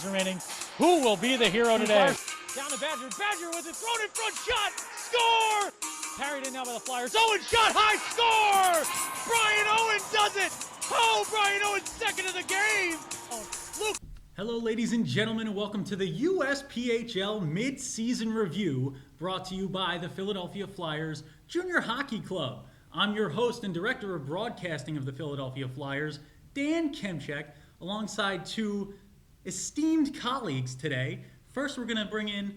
remaining. Who will be the hero today? Down to Badger. Badger with it thrown in front. Shot. Score. Carried in now by the Flyers. Owen shot high. Score. Brian Owen does it. Oh, Brian Owen second of the game. Oh, Luke. Hello, ladies and gentlemen, and welcome to the USPHL Mid-Season Review, brought to you by the Philadelphia Flyers Junior Hockey Club. I'm your host and director of broadcasting of the Philadelphia Flyers, Dan Kemchek, alongside two esteemed colleagues today. First, we're going to bring in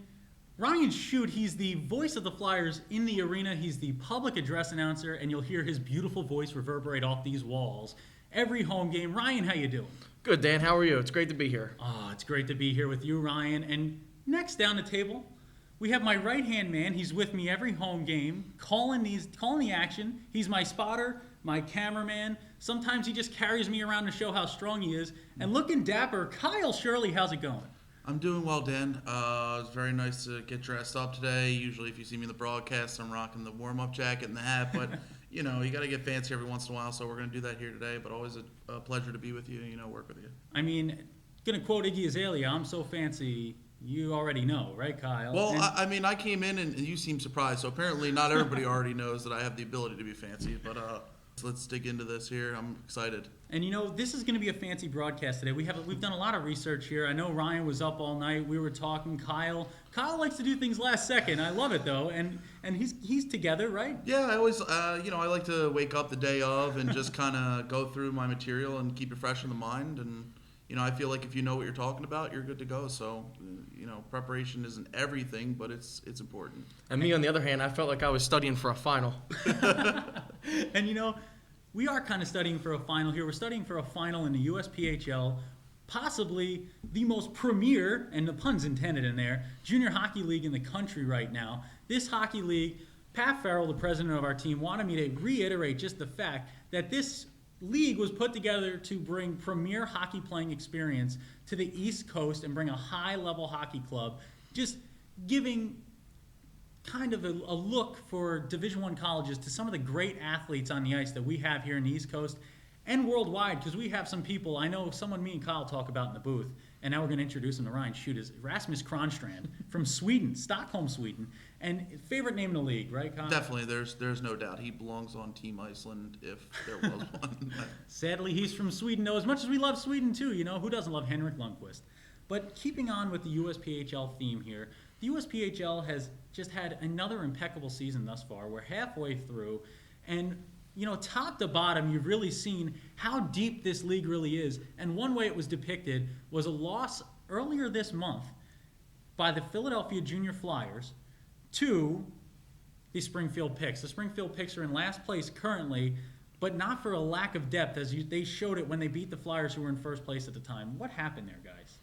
Ryan Shute. He's the voice of the Flyers in the arena. He's the public address announcer, and you'll hear his beautiful voice reverberate off these walls every home game. Ryan, how you doing? Good, Dan. How are you? It's great to be here. It's great to be here with you, Ryan. And next down the table, we have my right-hand man. He's with me every home game, calling the action. He's my spotter, my cameraman. Sometimes he just carries me around to show how strong he is. And looking dapper, Kyle Shirley, how's it going? I'm doing well, Dan. It's very nice to get dressed up today. Usually if you see me in the broadcast, I'm rocking the warm-up jacket and the hat, but you know, you got to get fancy every once in a while, so we're going to do that here today, but always a pleasure to be with you, work with you. I mean, going to quote Iggy Azalea, I'm so fancy, you already know, right, Kyle? Well, I came in and you seem surprised, so apparently not everybody already knows that I have the ability to be fancy, but let's dig into this here. I'm excited. And this is going to be a fancy broadcast today. We've done a lot of research here. I know Ryan was up all night. We were talking. Kyle likes to do things last second. I love it though, and he's together, right? Yeah, I always I like to wake up the day of and just kind of go through my material and keep it fresh in the mind. And I feel like if you know what you're talking about, you're good to go. So preparation isn't everything, but it's important. And me, on the other hand, I felt like I was studying for a final. And we are kind of studying for a final here. We're studying for a final in the USPHL, possibly the most premier, and the pun's intended in there, junior hockey league in the country right now. This hockey league, Pat Farrell, the president of our team, wanted me to reiterate just the fact that this league was put together to bring premier hockey playing experience to the East Coast and bring a high-level hockey club, just giving kind of a look for Division I colleges to some of the great athletes on the ice that we have here in the East Coast and worldwide, because we have some people, I know someone me and Kyle talk about in the booth, and now we're going to introduce him to Ryan Shute, is Rasmus Kronstrand from Sweden, Stockholm, Sweden, and favorite name in the league, right, Kyle? Definitely, there's no doubt. He belongs on Team Iceland if there was one. Sadly, he's from Sweden, though, as much as we love Sweden, too, who doesn't love Henrik Lundqvist? But keeping on with the USPHL theme here, the USPHL has just had another impeccable season thus far. We're halfway through, and top to bottom, you've really seen how deep this league really is. And one way it was depicted was a loss earlier this month by the Philadelphia Junior Flyers to the Springfield Picks. The Springfield Picks are in last place currently, but not for a lack of depth, as they showed it when they beat the Flyers, who were in first place at the time. What happened there, guys?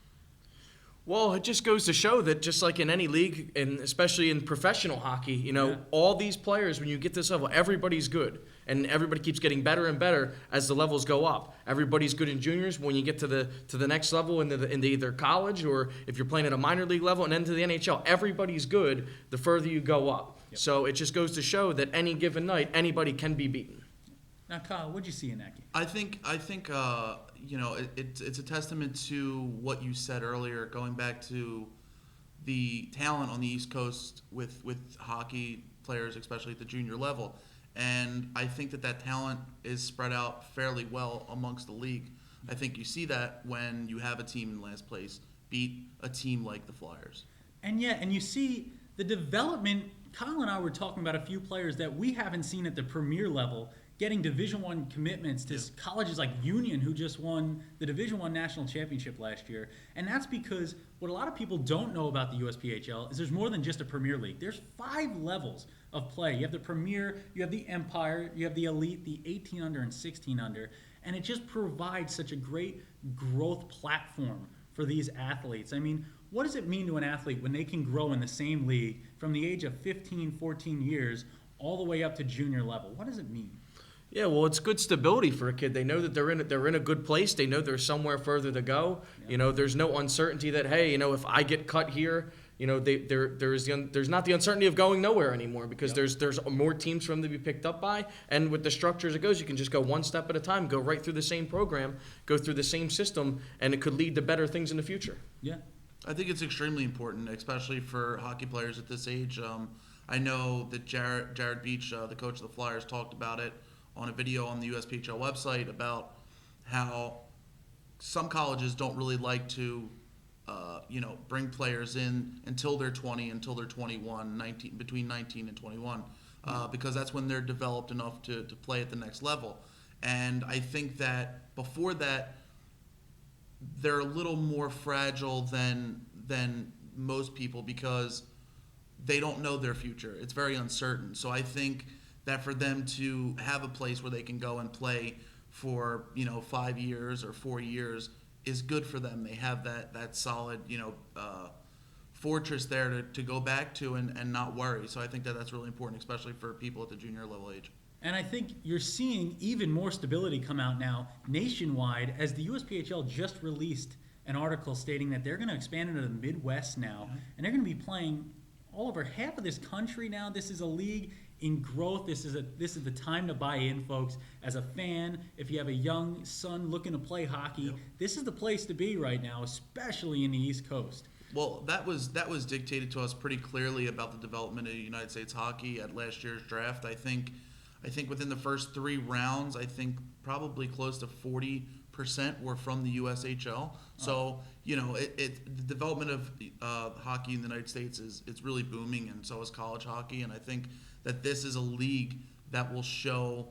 Well, it just goes to show that just like in any league, and especially in professional hockey, all these players, when you get to this level, everybody's good. And everybody keeps getting better and better as the levels go up. Everybody's good in juniors. When you get to the next level into either college, or if you're playing at a minor league level and then to the NHL, everybody's good the further you go up. Yep. So it just goes to show that any given night, anybody can be beaten. Now, Kyle, what'd you see in that game? I think it's a testament to what you said earlier, going back to the talent on the East Coast with hockey players, especially at the junior level. And I think that talent is spread out fairly well amongst the league. I think you see that when you have a team in last place beat a team like the Flyers. And you see the development. Kyle and I were talking about a few players that we haven't seen at the premier level getting Division I commitments to colleges like Union, who just won the Division I national championship last year. And that's because what a lot of people don't know about the USPHL is there's more than just a Premier League. There's 5 levels of play. You have the Premier, you have the Empire, you have the Elite, the 18 under and 16 under. And it just provides such a great growth platform for these athletes. I mean, what does it mean to an athlete when they can grow in the same league from the age of 15, 14 years all the way up to junior level? What does it mean? Yeah, well, it's good stability for a kid. They know that they're in a good place. They know there's somewhere further to go. Yeah. There's no uncertainty that, hey, if I get cut here, there's not the uncertainty of going nowhere anymore because there's more teams for them to be picked up by, and with the structure as it goes, you can just go one step at a time, go right through the same program, go through the same system, and it could lead to better things in the future. Yeah. I think it's extremely important, especially for hockey players at this age. I know that Jared Beach, the coach of the Flyers, talked about it on a video on the USPHL website about how some colleges don't really like to, bring players in until they're 20, until they're 21, between 19 and 21, because that's when they're developed enough to play at the next level. And I think that before that, they're a little more fragile than most people because they don't know their future. It's very uncertain. So I think that for them to have a place where they can go and play for 5 years or 4 years is good for them. They have that solid fortress there to go back to and not worry. So I think that's really important, especially for people at the junior level age. And I think you're seeing even more stability come out now nationwide as the USPHL just released an article stating that they're going to expand into the Midwest now, and they're going to be playing all over half of this country now. This is a league in growth. This is the time to buy in, folks. As a fan, if you have a young son looking to play hockey, this is the place to be right now, especially in the East Coast. Well, that was dictated to us pretty clearly about the development of United States hockey at last year's draft. I think within the first 3 rounds, I think probably close to 40% were from the USHL. So, the development of hockey in the United States it's really booming, and so is college hockey. And I think that this is a league that will show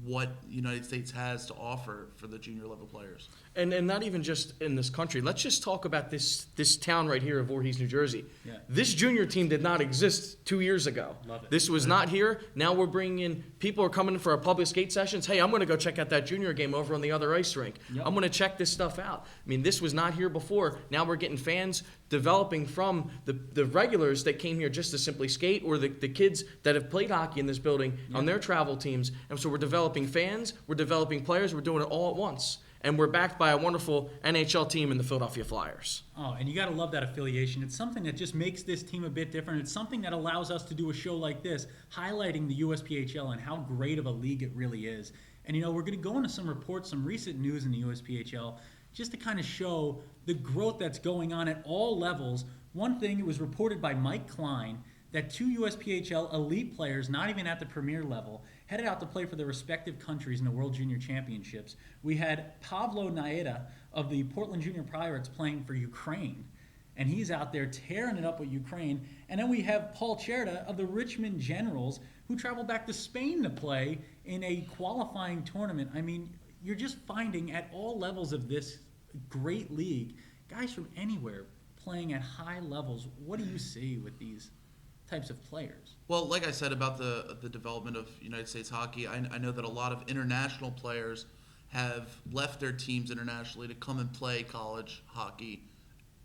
what the United States has to offer for the junior level players. And not even just in this country. Let's just talk about this town right here of Voorhees, New Jersey. Yeah. This junior team did not exist 2 years ago. Love it. This was not here. Now we're bringing in, people are coming in for our public skate sessions. Hey, I'm going to go check out that junior game over on the other ice rink. Yep. I'm going to check this stuff out. I mean, this was not here before. Now we're getting fans developing from the regulars that came here just to simply skate, or the kids that have played hockey in this building on their travel teams. And so we're developing fans, we're developing players, we're doing it all at once. And we're backed by a wonderful NHL team in the Philadelphia Flyers. Oh, and you got to love that affiliation. It's something that just makes this team a bit different. It's something that allows us to do a show like this, highlighting the USPHL and how great of a league it really is. And, we're going to go into some reports, some recent news in the USPHL, just to kind of show the growth that's going on at all levels. One thing, it was reported by Mike Klein that 2 USPHL elite players, not even at the premier level, headed out to play for their respective countries in the World Junior Championships. We had Pavlo Naeda of the Portland Junior Pirates playing for Ukraine, and he's out there tearing it up with Ukraine. And then we have Paul Cherda of the Richmond Generals, who traveled back to Spain to play in a qualifying tournament. I mean, you're just finding at all levels of this great league, guys from anywhere playing at high levels. What do you see with these types of players? Well, like I said about the development of United States hockey, I know that a lot of international players have left their teams internationally to come and play college hockey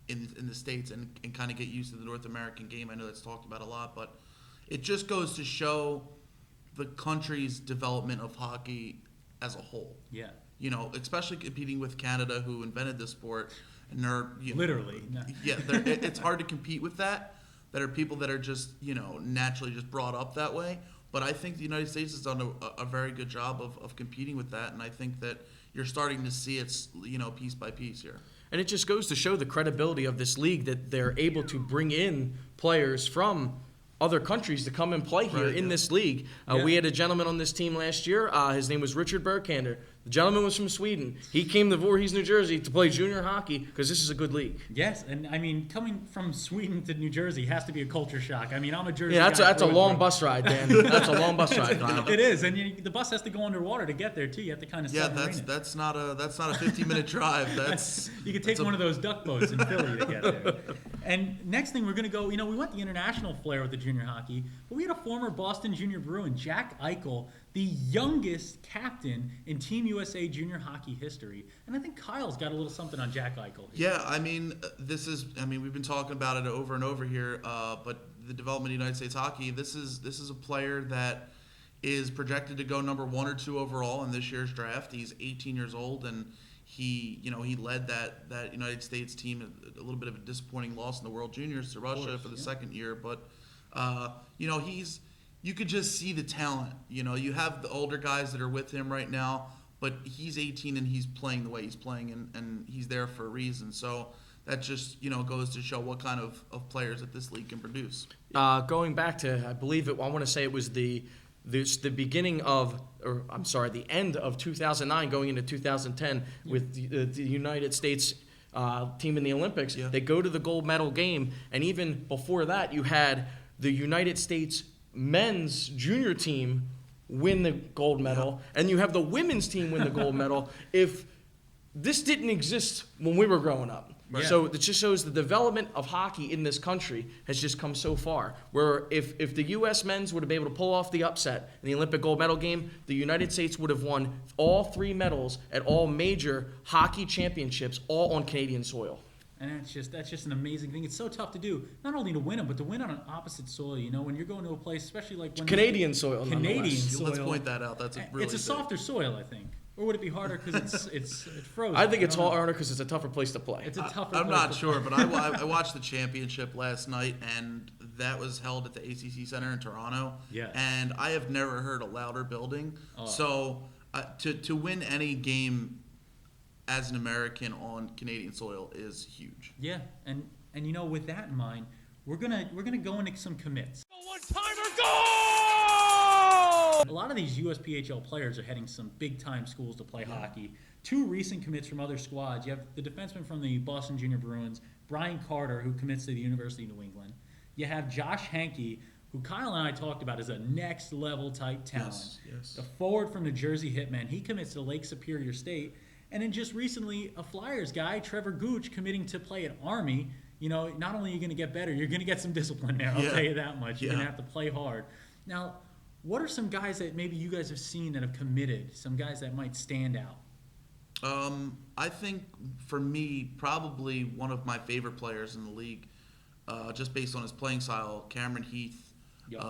in the States and kind of get used to the North American game. I know that's talked about a lot, but it just goes to show the country's development of hockey as a whole. Yeah. Especially competing with Canada, who invented the sport, and they're literally. No. Yeah, it's hard to compete with that. That are people that are just naturally just brought up that way. But I think the United States has done a very good job of competing with that, and I think that you're starting to see it piece by piece here. And it just goes to show the credibility of this league that they're able to bring in players from other countries to come and play here in this league. We had a gentleman on this team last year. His name was Richard Berkander. The gentleman was from Sweden. He came to Voorhees, New Jersey to play junior hockey because this is a good league. Yes, and I mean, coming from Sweden to New Jersey has to be a culture shock. I mean, I'm a Jersey guy. Yeah, that's a long bus ride, Dan. That's a long bus ride, Kyle. It is, and the bus has to go underwater to get there too. You have to kind of that's not a 15-minute drive. You could take one of those duck boats in Philly to get there. And next thing we're going to go, we went the international flair with the junior hockey, but we had a former Boston Junior Bruin, Jack Eichel, the youngest captain in Team USA junior hockey history. And I think Kyle's got a little something on Jack Eichel. Yeah, I mean, we've been talking about it over and over here, but the development of United States hockey, this is a player that is projected to go number 1 or 2 overall in this year's draft. He's 18 years old, and he led that United States team, a little bit of a disappointing loss in the World Juniors to Russia for the second year, but you could just see the talent. You have the older guys that are with him right now, but he's 18 and he's playing the way he's playing, and he's there for a reason. So that just goes to show what kind of players that this league can produce. Going back to, I believe I want to say it was the beginning of, or I'm sorry, the end of 2009 going into 2010 with the United States team in the Olympics. Yeah. They go to the gold medal game, and even before that, you had the United States men's junior team win the gold medal, and you have the women's team win the gold medal. If this didn't exist when we were growing up. Right. So it just shows the development of hockey in this country has just come so far. Where if the U.S. men's would have been able to pull off the upset in the Olympic gold medal game, the United States would have won all 3 medals at all major hockey championships, all on Canadian soil. And that's just an amazing thing. It's so tough to do, not only to win them, but to win on an opposite soil. When you're going to a place, especially like when Canadian soil. Canadian soil. Let's point that out. That's It's a softer soil, I think. Or would it be harder because it's frozen? I think it's don't know. harder because it's a tougher place to play. It's a tougher. I'm place not to sure, play. but I watched the championship last night, and that was held at the ACC Center in Toronto. Yeah. And I have never heard a louder building. Oh. So to win any game as an American on Canadian soil is huge. Yeah, and with that in mind, we're gonna go into some commits. One-timer goal! A lot of these USPHL players are heading some big-time schools to play hockey. 2 recent commits from other squads. You have the defenseman from the Boston Junior Bruins, Brian Carter, who commits to the University of New England. You have Josh Hankey, who Kyle and I talked about as a next-level type talent. Yes. The forward from the Jersey Hitmen, he commits to Lake Superior State. And then just recently, a Flyers guy, Trevor Gooch, committing to play at Army. Not only are you going to get better, you're going to get some discipline there. I'll tell you that much. You're going to have to play hard. Now, what are some guys that maybe you guys have seen that have committed? Some guys that might stand out? I think for me, probably one of my favorite players in the league, just based on his playing style, Cameron Heath. Yep.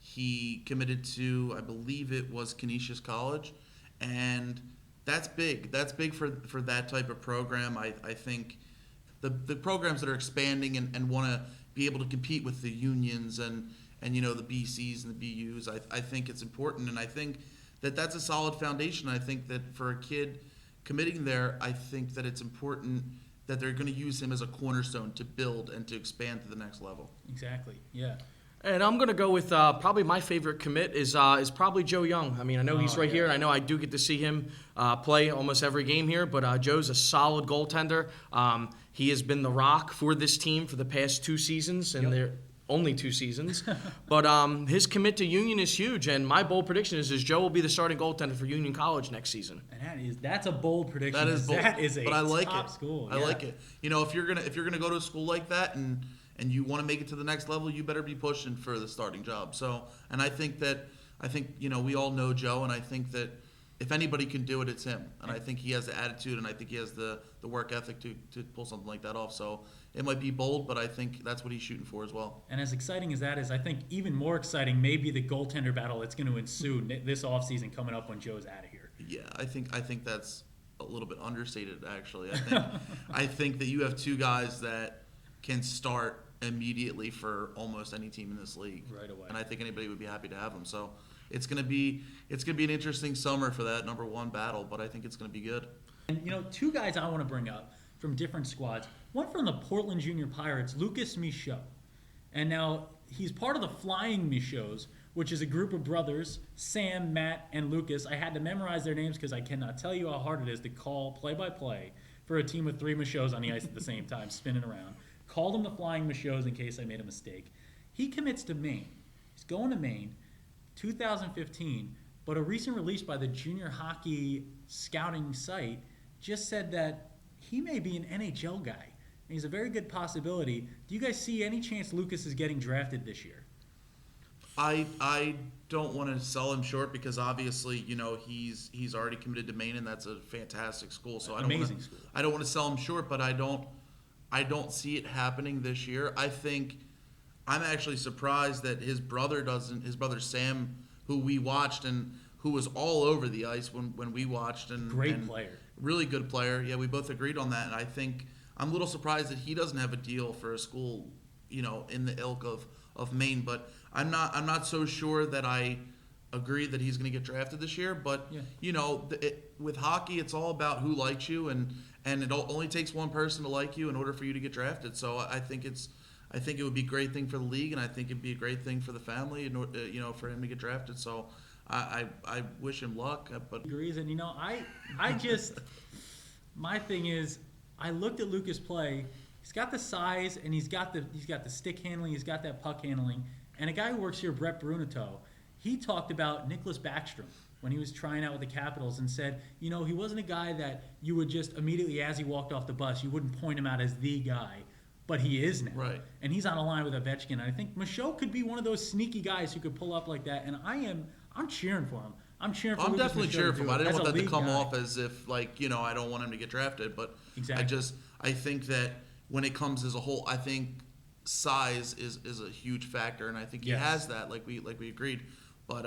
He committed to, I believe it was Canisius College, and that's big. That's big for that type of program. I think the programs that are expanding and want to be able to compete with the unions and the BCs and the BUs, I think it's important, and I think that's a solid foundation. I think that for a kid committing there, I think that it's important that they're going to use him as a cornerstone to build and to expand to the next level. Exactly, yeah. And I'm going to go with probably my favorite commit is probably Joe Young. I mean, I know he's right here, and I know I do get to see him play almost every game here, but Joe's a solid goaltender. He has been the rock for this team for the past 2 seasons, and they're only 2 seasons. But his commit to Union is huge, and my bold prediction is Joe will be the starting goaltender for Union College next season. And that's a bold prediction. That is bold. That is a but I like top it. school. I like it. If you're gonna go to a school like that and you want to make it to the next level, you better be pushing for the starting job. So, and I think we all know Joe, and I think that if anybody can do it, it's him. And I think he has the attitude, and I think he has the work ethic to pull something like that off. So it might be bold, but I think that's what he's shooting for as well. And as exciting as that is, I think even more exciting may be the goaltender battle that's going to ensue this offseason coming up when Joe's out of here. Yeah, I think that's a little bit understated, actually. I think that you have 2 guys that can start immediately for almost any team in this league right away, and I think anybody would be happy to have them. So it's gonna be an interesting summer for that number 1 battle, but I think it's gonna be good. And 2 guys I want to bring up from different squads. One from the Portland Junior Pirates, Lucas Michaud, and now he's part of the Flying Michauds, which is a group of brothers, Sam, Matt, and Lucas. I had to memorize their names because I cannot tell you how hard it is to call play-by-play for a team with 3 Michauds on the ice at the same time, spinning around. Called them the Flying Michauds in case I made a mistake. He commits to Maine. He's going to Maine, 2015, but a recent release by the junior hockey scouting site just said that he may be an NHL guy. And he's a very good possibility. Do you guys see any chance Lucas is getting drafted this year? I don't want to sell him short because obviously he's already committed to Maine, and that's a fantastic school. So I don't want to sell him short, but I don't see it happening this year. I think I'm actually surprised that his brother Sam, who we watched and who was all over the ice when we watched, and Great player. really good player. Yeah, we both agreed on that, and I think I'm a little surprised that he doesn't have a deal for a school, in the ilk of Maine. But I'm not so sure that I agree that he's going to get drafted this year. But with hockey, it's all about who likes you, and it only takes one person to like you in order for you to get drafted. So I think it would be a great thing for the league, and I think it'd be a great thing for the family, for him to get drafted. So I wish him luck. But Agrees, and I just my thing is I looked at Lucas play. He's got the size, and he's got the stick handling, he's got that puck handling. And a guy who works here, Brett Brunato, he talked about Nicholas Backstrom when he was trying out with the Capitals and said, he wasn't a guy that you would just immediately as he walked off the bus, you wouldn't point him out as the guy. But he is now. Right. And he's on a line with Ovechkin. And I think Michaud could be one of those sneaky guys who could pull up like that. And I'm cheering for him. I'm cheering for him. I'm definitely cheering for him. I didn't want that to come guy. off as if, I don't want him to get drafted. But exactly. I think that when it comes as a whole, I think size is a huge factor. And I think he has that, like we agreed. But,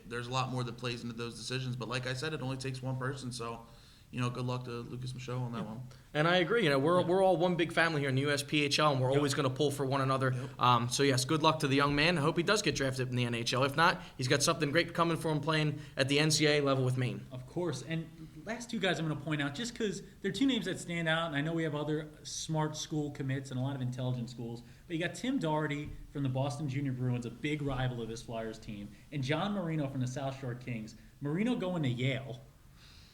there's a lot more that plays into those decisions. But like I said, it only takes one person. So, good luck to Lucas Michaud on that one. And I agree. We're all one big family here in the USPHL, and we're always going to pull for one another. So, yes, good luck to the young man. I hope he does get drafted in the NHL. If not, he's got something great coming for him playing at the NCAA level with Maine. Of course. And last two guys I'm going to point out, just because they're two names that stand out, and I know we have other smart school commits and a lot of intelligent schools, but you got Tim Doherty from the Boston Junior Bruins, a big rival of this Flyers team, and John Marino from the South Shore Kings. Marino going to Yale,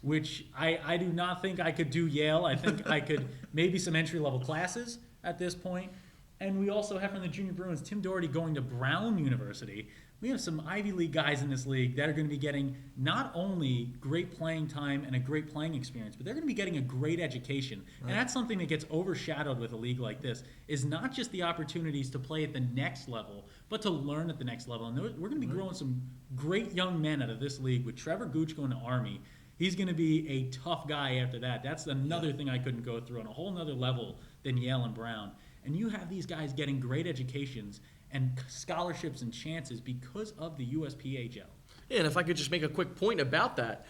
which I do not think I could do Yale. I think I could maybe some entry-level classes at this point. And we also have from the Junior Bruins, Tim Doherty going to Brown University. We have some Ivy League guys in this league that are going to be getting not only great playing time and a great playing experience, but they're going to be getting a great education. Right. And that's something that gets overshadowed with a league like this, is not just the opportunities to play at the next level, but to learn at the next level. And we're going to be growing some great young men out of this league with Trevor Gooch going to Army. He's going to be a tough guy after that. That's another thing I couldn't go through on a whole nother level than Yale and Brown. And you have these guys getting great educations and scholarships and chances because of the USPHL. Yeah, and if I could just make a quick point about that.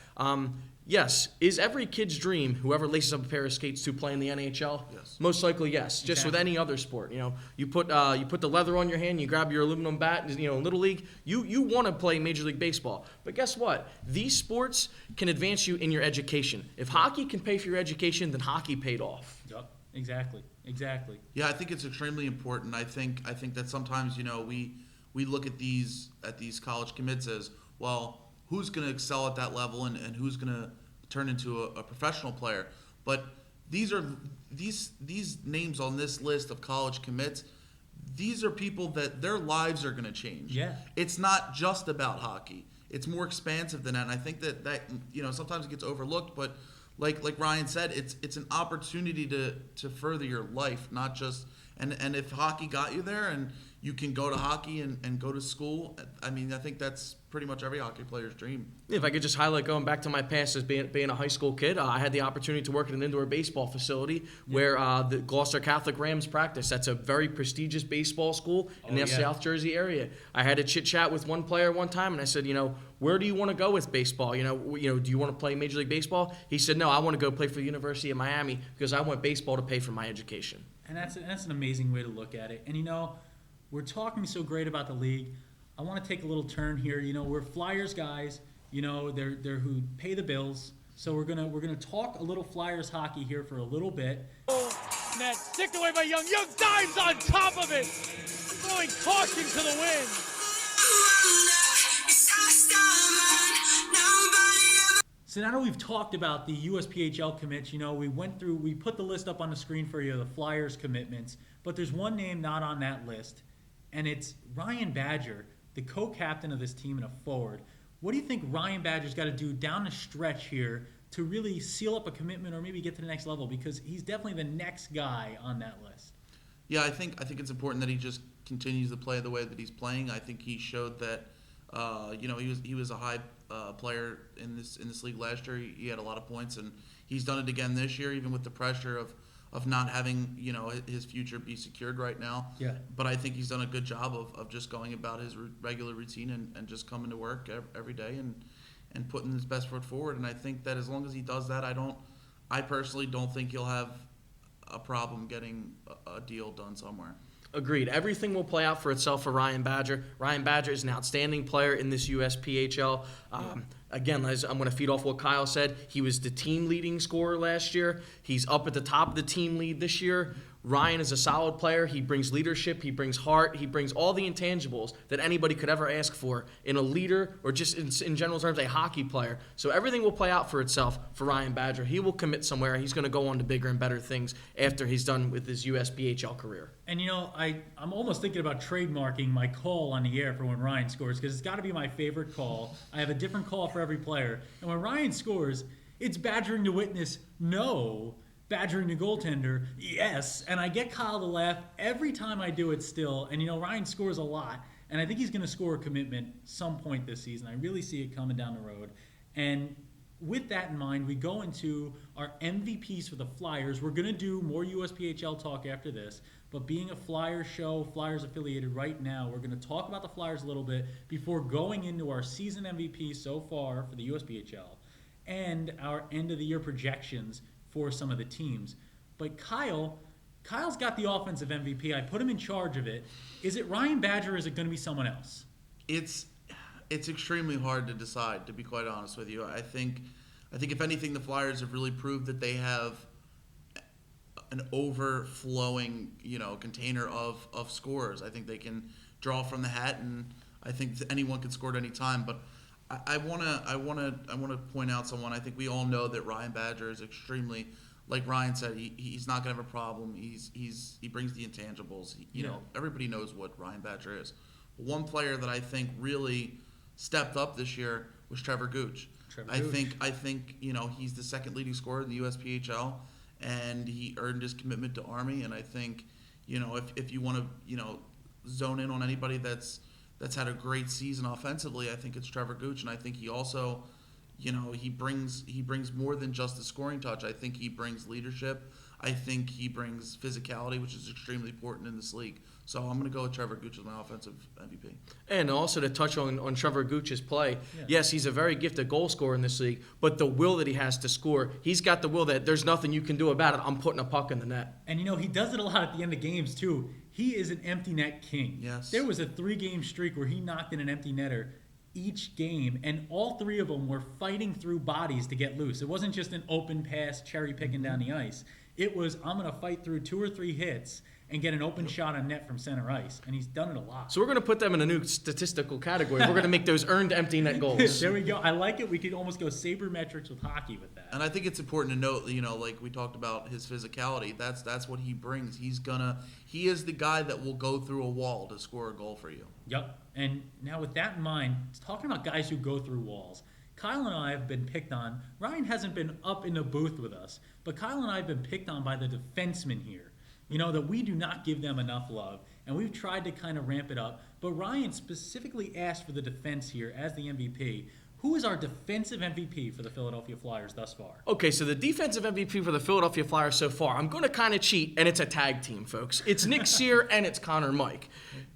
Yes, is every kid's dream, whoever laces up a pair of skates, to play in the NHL? Yes. Most likely, yes. Just with any other sport, you put the leather on your hand, you grab your aluminum bat. In Little League, you want to play Major League Baseball. But guess what? These sports can advance you in your education. If hockey can pay for your education, then hockey paid off. Yep. Exactly. Yeah, I think it's extremely important. I think that sometimes we look at these college commits as, well, who's going to excel at that level and who's going to turn into a professional player. But these names on this list of college commits, these are people that their lives are going to change. Yeah. It's not just about hockey. It's more expansive than that. And I think that sometimes it gets overlooked, but like Ryan said, it's an opportunity to further your life, not just and if hockey got you there and you can go to hockey and go to school, I mean, I think that's pretty much every hockey player's dream. If I could just highlight going back to my past as being a high school kid, I had the opportunity to work at an indoor baseball facility where the Gloucester Catholic Rams practice. That's a very prestigious baseball school in the South Jersey area. I had a chit-chat with one player one time, and I said, where do you want to go with baseball? Do you want to play Major League Baseball? He said, no, I want to go play for the University of Miami because I want baseball to pay for my education. And that's an amazing way to look at it. And, we're talking so great about the league. I want to take a little turn here. We're Flyers guys. They're who pay the bills. So we're gonna talk a little Flyers hockey here for a little bit. Net sticked away by Young. Young dives on top of it, throwing caution to the wind. So now that we've talked about the USPHL commits, we put the list up on the screen for you, the Flyers commitments, but there's one name not on that list, and it's Ryan Badger, the co-captain of this team and a forward. What do you think Ryan Badger's got to do down the stretch here to really seal up a commitment or maybe get to the next level? Because he's definitely the next guy on that list. Yeah, I think it's important that he just continues to play the way that he's playing. I think he showed that he was a high player in this league last year. He had a lot of points, and he's done it again this year, even with the pressure of not having his future be secured right now. Yeah. But I think he's done a good job of just going about his regular routine and just coming to work every day and putting his best foot forward. And I think that as long as he does that, I personally don't think he'll have a problem getting a deal done somewhere. Agreed. Everything will play out for itself for Ryan Badger. Ryan Badger is an outstanding player in this USPHL. Again, as I'm going to feed off what Kyle said, he was the team leading scorer last year. He's up at the top of the team lead this year. Ryan is a solid player. He brings leadership. He brings heart. He brings all the intangibles that anybody could ever ask for in a leader or just in general terms, a hockey player. So everything will play out for itself for Ryan Badger. He will commit somewhere. He's going to go on to bigger and better things after he's done with his USPHL career. And, I'm almost thinking about trademarking my call on the air for when Ryan scores, because it's got to be my favorite call. I have a different call for every player. And when Ryan scores, it's badgering the witness, no. Badgering the goaltender, yes. And I get Kyle to laugh every time I do it still. And, Ryan scores a lot. And I think he's going to score a commitment some point this season. I really see it coming down the road. And with that in mind, we go into our MVPs for the Flyers. We're going to do more USPHL talk after this. But being a Flyers show, Flyers affiliated right now, we're going to talk about the Flyers a little bit before going into our season MVP so far for the USPHL and our end-of-the-year projections for some of the teams. But Kyle's got the offensive MVP. I put him in charge of it. Is it Ryan Badger or is it going to be someone else? It's extremely hard to decide, to be quite honest with you. I think if anything, the Flyers have really proved that they have an overflowing, container of scorers. I think they can draw from the hat, and I think anyone can score at any time. But I want to point out someone. I think we all know that Ryan Badger is extremely, like Ryan said, he's not going to have a problem. He brings the intangibles. Everybody knows what Ryan Badger is. But one player that I think really stepped up this year was Trevor Gooch. I think he's the second leading scorer in the USPHL, and he earned his commitment to Army. And I think if you want to zone in on anybody that's had a great season offensively, I think it's Trevor Gooch. And I think he also, he brings more than just the scoring touch. I think he brings leadership. I think he brings physicality, which is extremely important in this league. So I'm going to go with Trevor Gooch as my offensive MVP. And also to touch on Trevor Gooch's play, yes, he's a very gifted goal scorer in this league, but the will that he has to score, he's got the will that there's nothing you can do about it. I'm putting a puck in the net. And, he does it a lot at the end of games, too. He is an empty net king. Yes. There was a 3-game streak where he knocked in an empty netter each game, and all 3 of them were fighting through bodies to get loose. It wasn't just an open pass, cherry picking down the ice. It was, I'm going to fight through 2 or 3 hits and get an open shot on net from center ice, and he's done it a lot. So we're going to put them in a new statistical category. We're going to make those earned empty net goals. There we go. I like it. We could almost go sabermetrics with hockey with that. And I think it's important to note, like we talked about his physicality. That's what he brings. He is the guy that will go through a wall to score a goal for you. Yep. And now with that in mind, talking about guys who go through walls, Kyle and I have been picked on. Ryan hasn't been up in the booth with us, but Kyle and I have been picked on by the defensemen here. That we do not give them enough love, and we've tried to kind of ramp it up. But Ryan specifically asked for the defense here as the MVP. Who is our defensive MVP for the Philadelphia Flyers thus far? Okay, so the defensive MVP for the Philadelphia Flyers so far, I'm going to kind of cheat, and it's a tag team, folks. It's Nick Sear and it's Connor Mike.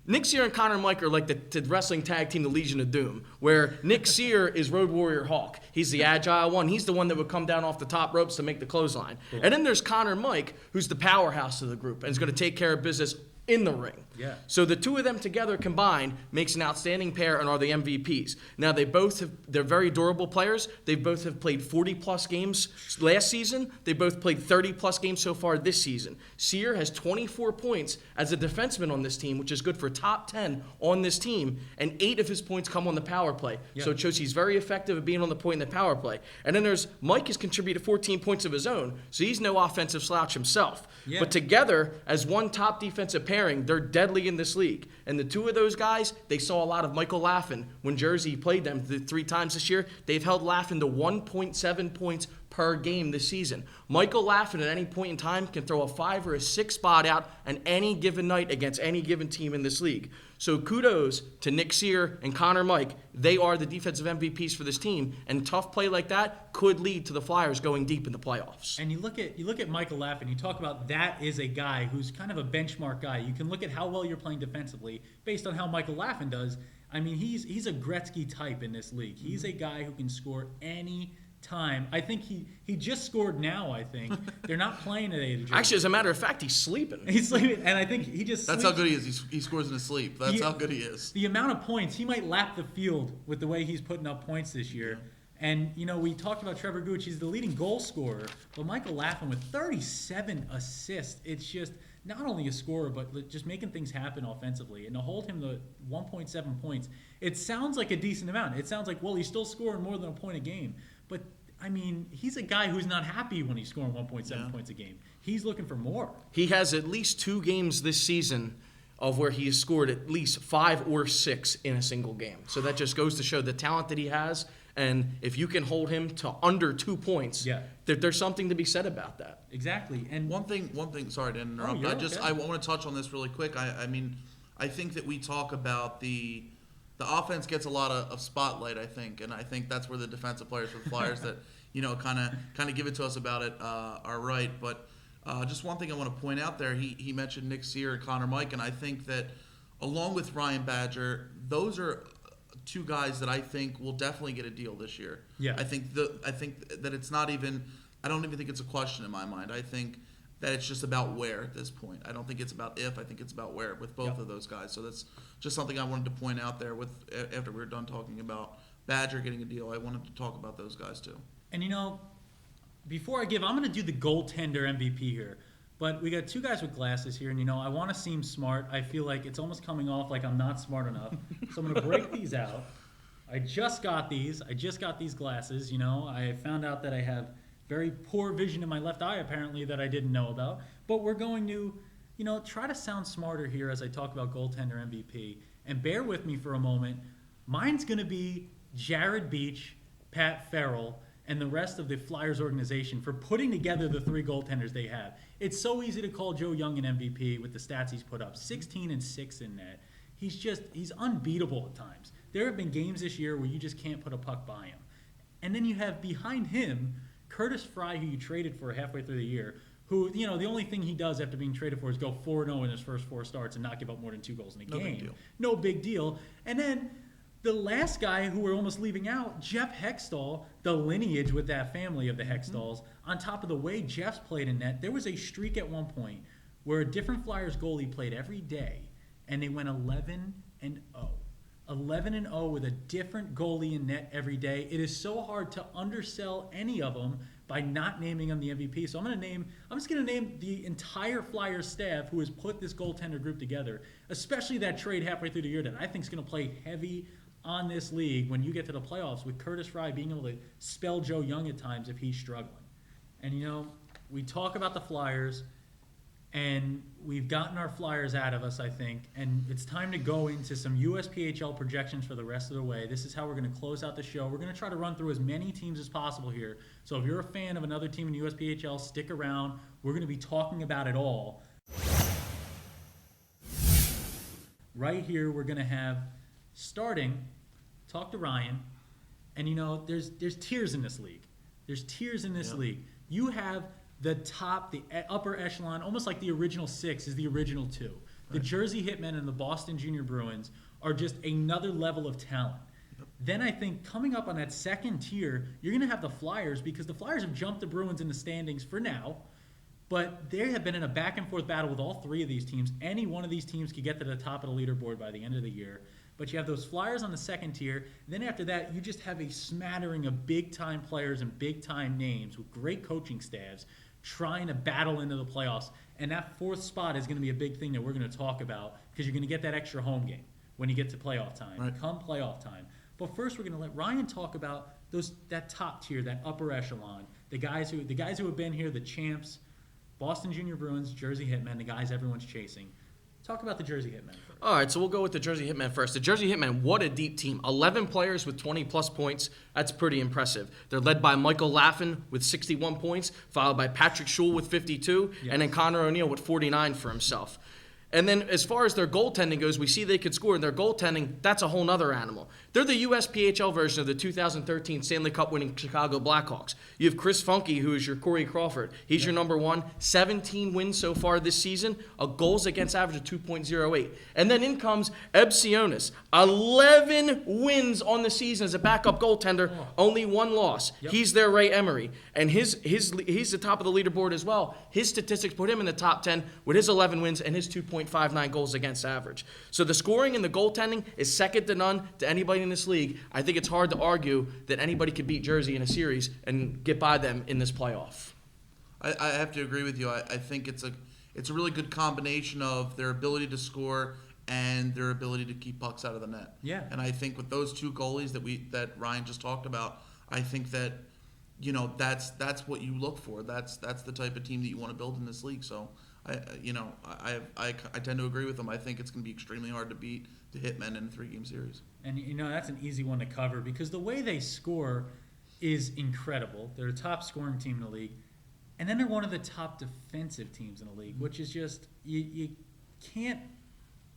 Nick Sear and Connor Mike are like the wrestling tag team, the Legion of Doom, where Nick Sear is Road Warrior Hawk. He's the agile one. He's the one that would come down off the top ropes to make the clothesline. Cool. And then there's Connor Mike, who's the powerhouse of the group and is going to take care of business in the ring. Yeah. So the two of them together combined makes an outstanding pair and are the MVPs. Now they're very durable players. They both have played 40-plus games last season. They both played 30-plus games so far this season. Sear has 24 points as a defenseman on this team, which is good for top 10 on this team, and 8 of his points come on the power play. Yeah. So it shows he's very effective at being on the point in the power play. And then there's Mike has contributed 14 points of his own, so he's no offensive slouch himself. Yeah. But together, as one top defensive pairing, they're deadly in this league. And the two of those guys, they saw a lot of Michael Laffin when Jersey played them 3 times this year. They've held Laffin to 1.7 points per game this season. Michael Laffin at any point in time can throw a 5 or a 6 spot out on any given night against any given team in this league. So kudos to Nick Sear and Connor Mike. They are the defensive MVPs for this team, and tough play like that could lead to the Flyers going deep in the playoffs. And you look at Michael Laffin, you talk about that is a guy who's kind of a benchmark guy. You can look at how well you're playing defensively based on how Michael Laffin does. I mean, he's a Gretzky type in this league. He's a guy who can score any time. I think he just scored now, I think. They're not playing today. Actually, as a matter of fact, he's sleeping. He's sleeping, and I think he just That's sleeps. how good he is. He scores in his sleep. That's how good he is. The amount of points, he might lap the field with the way he's putting up points this year. Yeah. And, you know, we talked about Trevor Gooch. He's the leading goal scorer. But Michael Laffin with 37 assists. It's just not only a scorer, but just making things happen offensively. And to hold him to 1.7 points, it sounds like a decent amount. It sounds like, well, he's still scoring more than a point a game. But, I mean, he's a guy who's not happy when he's scoring 1.7 points a game. He's looking for more. He has at least 2 games this season of where he has scored at least 5 or 6 in a single game. So that just goes to show the talent that he has. And if you can hold him to under 2 points, there's something to be said about that. Exactly. And one thing. Sorry to interrupt. I want to touch on this really quick. I mean, I think that we talk about the offense gets a lot of spotlight. I think, and I think that's where the defensive players for the Flyers that kind of give it to us about it are right. But just one thing I want to point out there. He mentioned Nick Sear and Connor Mike, and I think that along with Ryan Badger, those are 2 guys that I think will definitely get a deal this year. Yeah. I think that it's not even. I don't even think it's a question in my mind. I think that it's just about where at this point. I don't think it's about if. I think it's about where with both of those guys. So that's just something I wanted to point out there. After we were done talking about Badger getting a deal, I wanted to talk about those guys too. And before I'm going to do the goaltender MVP here. But we got 2 guys with glasses here, and I want to seem smart. I feel like it's almost coming off like I'm not smart enough. So I'm going to break these out. I just got these glasses. I found out that I have very poor vision in my left eye, apparently, that I didn't know about. But we're going to, try to sound smarter here as I talk about goaltender MVP. And bear with me for a moment. Mine's going to be Jared Beach, Pat Farrell, and the rest of the Flyers organization for putting together the 3 goaltenders they have. It's so easy to call Joe Young an MVP with the stats he's put up. 16 and 6 in net. He's unbeatable at times. There have been games this year where you just can't put a puck by him. And then you have behind him Curtis Fry, who you traded for halfway through the year, who, the only thing he does after being traded for is go 4-0 in his first 4 starts and not give up more than 2 goals in a game. Big deal. No big deal. And then the last guy who we're almost leaving out, Jeff Hextall, the lineage with that family of the Hextalls, on top of the way Jeff's played in net, there was a streak at one point where a different Flyers goalie played every day, and they went 11-0. 11-0 with a different goalie in net every day. It is so hard to undersell any of them by not naming them the MVP. So I'm just going to name the entire Flyers staff who has put this goaltender group together, especially that trade halfway through the year that I think is going to play heavy on this league when you get to the playoffs, with Curtis Fry being able to spell Joe Young at times if he's struggling. And, we talk about the Flyers, and we've gotten our Flyers out of us, I think, and it's time to go into some USPHL projections for the rest of the way. This is how we're going to close out the show. We're going to try to run through as many teams as possible here. So if you're a fan of another team in USPHL, stick around. We're going to be talking about it all. Right here, we're going to have starting, talk to Ryan, and there's tiers in this league. There's tiers in this league. You have the top, the upper echelon, almost like the original 6 is the original 2. The Jersey Hitmen and the Boston Junior Bruins are just another level of talent. Then I think coming up on that second tier, you're going to have the Flyers, because the Flyers have jumped the Bruins in the standings for now, but they have been in a back-and-forth battle with all 3 of these teams. Any one of these teams could get to the top of the leaderboard by the end of the year. But you have those Flyers on the second tier. Then after that, you just have a smattering of big-time players and big-time names with great coaching staffs trying to battle into the playoffs. And that 4th spot is going to be a big thing that we're going to talk about, because you're going to get that extra home game when you get to playoff time, come playoff time. But first, we're going to let Ryan talk about that top tier, that upper echelon, the guys who have been here, the champs, Boston Junior Bruins, Jersey Hitmen, the guys everyone's chasing. Talk about the Jersey Hitmen first. All right, so we'll go with the Jersey Hitmen first. The Jersey Hitmen, what a deep team. 11 players with 20-plus points. That's pretty impressive. They're led by Michael Laffin with 61 points, followed by Patrick Schul with 52, and then Connor O'Neill with 49 for himself. And then as far as their goaltending goes, we see they could score. And their goaltending, that's a whole nother animal. They're the USPHL version of the 2013 Stanley Cup winning Chicago Blackhawks. You have Chris Funke, who is your Corey Crawford. He's your number one. 17 wins so far this season, a goals against average of 2.08. And then in comes Ebsionis. 11 wins on the season as a backup goaltender, only one loss. He's their Ray Emery. And he's the top of the leaderboard as well. His statistics put him in the top 10 with his 11 wins and his 2.59 goals against average. So the scoring and the goaltending is second to none to anybody in this league. I think it's hard to argue that anybody could beat Jersey in a series and get by them in this playoff. I have to agree with you. I think it's a really good combination of their ability to score and their ability to keep pucks out of the net. Yeah. And I think with those two goalies that Ryan just talked about, I think that that's what you look for. That's the type of team that you want to build in this league. So I tend to agree with them. I think it's going to be extremely hard to beat the Hitmen in a 3-game series. And that's an easy one to cover because the way they score is incredible. They're a top scoring team in the league. And then they're one of the top defensive teams in the league, which is just you can't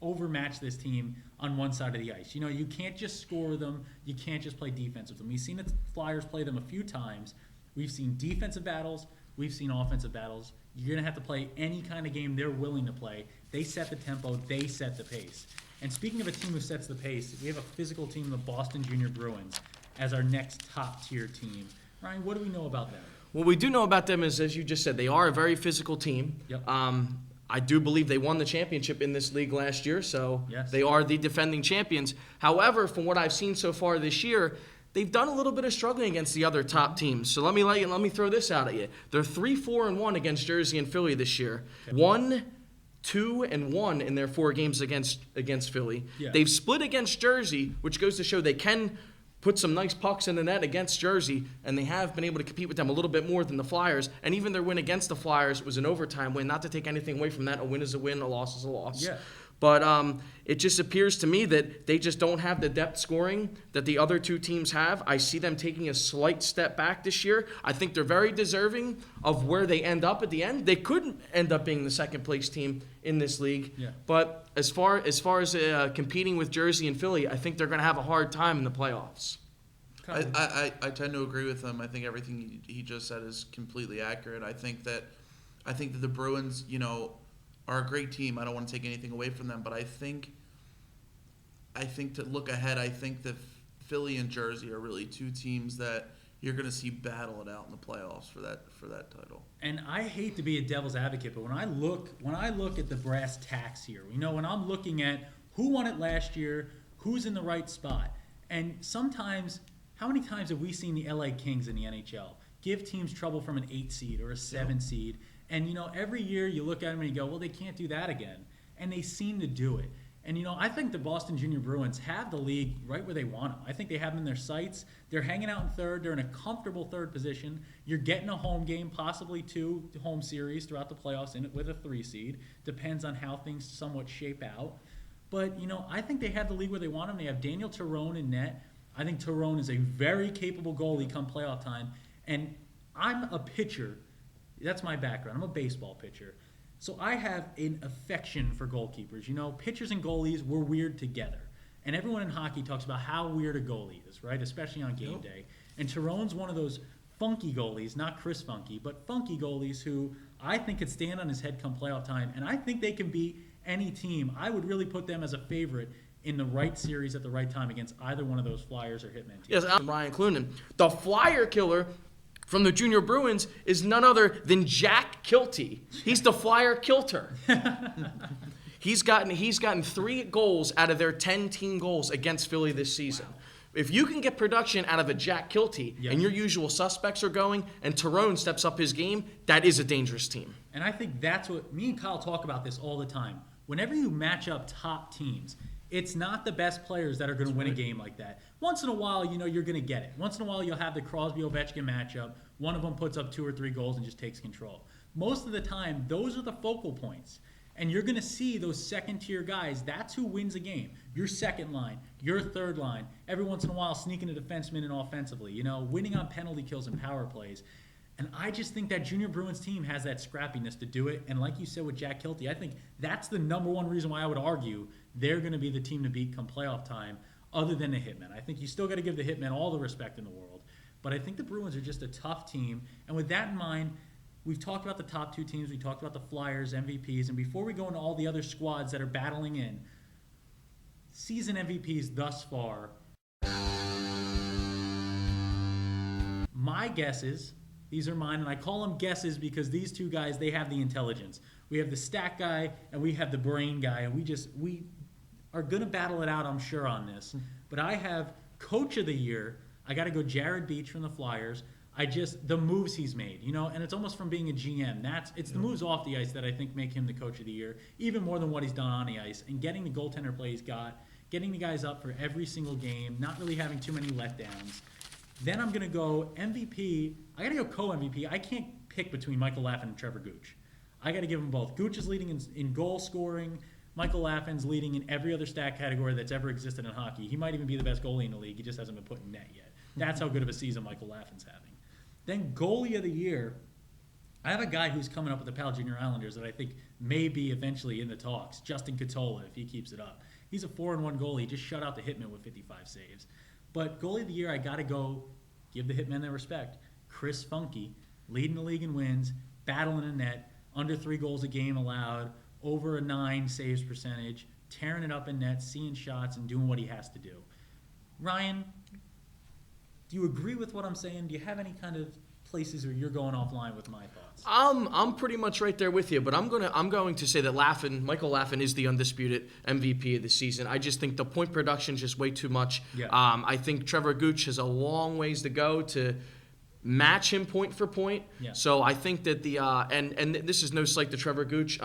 overmatch this team on one side of the ice. You can't just score them. You can't just play defense with them. We've seen the Flyers play them a few times. We've seen defensive battles. We've seen offensive battles. You're going to have to play any kind of game they're willing to play. They set the tempo. They set the pace. And speaking of a team who sets the pace, we have a physical team, the Boston Junior Bruins, as our next top-tier team. Ryan, what do we know about them? What we do know about them is, as you just said, they are a very physical team. Yep. I do believe they won the championship in this league last year, so yes. They are the defending champions. However, from what I've seen so far this year, they've done a little bit of struggling against the other top teams. So let me throw this out at you. They're 3-4-1 against Jersey and Philly this year. Okay. 1-2-1 in their 4 games against Philly. Yeah. They've split against Jersey, which goes to show they can put some nice pucks in the net against Jersey, and they have been able to compete with them a little bit more than the Flyers. And even their win against the Flyers was an overtime win. Not to take anything away from that. A win is a win, a loss is a loss. Yeah. But it just appears to me that they just don't have the depth scoring that the other two teams have. I see them taking a slight step back this year. I think they're very deserving of where they end up at the end. They could end up being the second-place team in this league. Yeah. But as far as competing with Jersey and Philly, I think they're going to have a hard time in the playoffs. I tend to agree with him. I think everything he just said is completely accurate. I think that the Bruins, are a great team. I don't want to take anything away from them, but I think to look ahead, I think that Philly and Jersey are really two teams that you're going to see battle it out in the playoffs for that title. And I hate to be a devil's advocate, but when I look at the brass tacks here, when I'm looking at who won it last year, who's in the right spot, and sometimes, how many times have we seen the LA Kings in the NHL give teams trouble from an 8 seed or a 7 seed? And, every year you look at them and you go, well, they can't do that again. And they seem to do it. And, I think the Boston Junior Bruins have the league right where they want them. I think they have them in their sights. They're hanging out in third. They're in a comfortable third position. You're getting a home game, possibly 2 home series throughout the playoffs in it with a 3 seed. Depends on how things somewhat shape out. But, I think they have the league where they want them. They have Daniel Tyrone in net. I think Tyrone is a very capable goalie come playoff time. And I'm a pitcher. That's my background. I'm a baseball pitcher. So I have an affection for goalkeepers. Pitchers and goalies, we're weird together. And everyone in hockey talks about how weird a goalie is, right? Especially on game day. And Tyrone's one of those funky goalies, not Chris Funky, but funky goalies who I think could stand on his head come playoff time. And I think they can beat any team. I would really put them as a favorite in the right series at the right time against either one of those Flyers or Hitmen teams. Yes, I'm Ryan Clunan. The Flyer killer from the Junior Bruins is none other than Jack Kilty. He's the Flyer kilter. He's gotten 3 goals out of their 10 team goals against Philly this season. Wow. If you can get production out of a Jack Kilty and your usual suspects are going and Tyrone steps up his game, that is a dangerous team. And I think that's what me and Kyle talk about this all the time. Whenever you match up top teams, it's not the best players that are going to win a game like that. Once in a while, you're going to get it. Once in a while, you'll have the Crosby-Ovechkin matchup. One of them puts up 2 or 3 goals and just takes control. Most of the time, those are the focal points. And you're going to see those second-tier guys. That's who wins a game. Your second line, your third line. Every once in a while, sneaking a defenseman in offensively. Winning on penalty kills and power plays. And I just think that Junior Bruins team has that scrappiness to do it. And like you said with Jack Kilty, I think that's the number one reason why I would argue they're going to be the team to beat come playoff time, other than the Hitmen. I think you still got to give the Hitmen all the respect in the world. But I think the Bruins are just a tough team. And with that in mind, we've talked about the top two teams. We talked about the Flyers, MVPs. And before we go into all the other squads that are battling in, season MVPs thus far, my guesses, these are mine, and I call them guesses because these two guys, they have the intelligence. We have the stat guy and we have the brain guy, and we are going to battle it out, I'm sure, on this. But I have Coach of the Year. I got to go Jared Beach from the Flyers. The moves he's made, and it's almost from being a GM. It's the moves off the ice that I think make him the Coach of the Year, even more than what he's done on the ice, and getting the goaltender play he's got, getting the guys up for every single game, not really having too many letdowns. Then I'm going to go MVP. I got to go co-MVP. I can't pick between Michael Laffin and Trevor Gooch. I got to give them both. Gooch is leading in goal scoring. Michael Laffin's leading in every other stat category that's ever existed in hockey. He might even be the best goalie in the league. He just hasn't been put in net yet. That's how good of a season Michael Laffin's having. Then goalie of the year, I have a guy who's coming up with the Pal Junior Islanders that I think may be eventually in the talks, Justin Catola, if he keeps it up. He's a 4-1 goalie. He just shut out the Hitmen with 55 saves. But goalie of the year, I got to go give the Hitmen their respect. Chris Funke, leading the league in wins, battling in net, under 3 goals a game allowed, over a 9 saves percentage, tearing it up in net, seeing shots, and doing what he has to do. Ryan, do you agree with what I'm saying? Do you have any kind of places where you're going offline with my thoughts? I'm pretty much right there with you, but I'm going to say that Michael Laffin is the undisputed MVP of the season. I just think the point production is just way too much. Yeah. I think Trevor Gooch has a long ways to go to match him point for point. Yeah. So I think that and this is no slight to Trevor Gooch.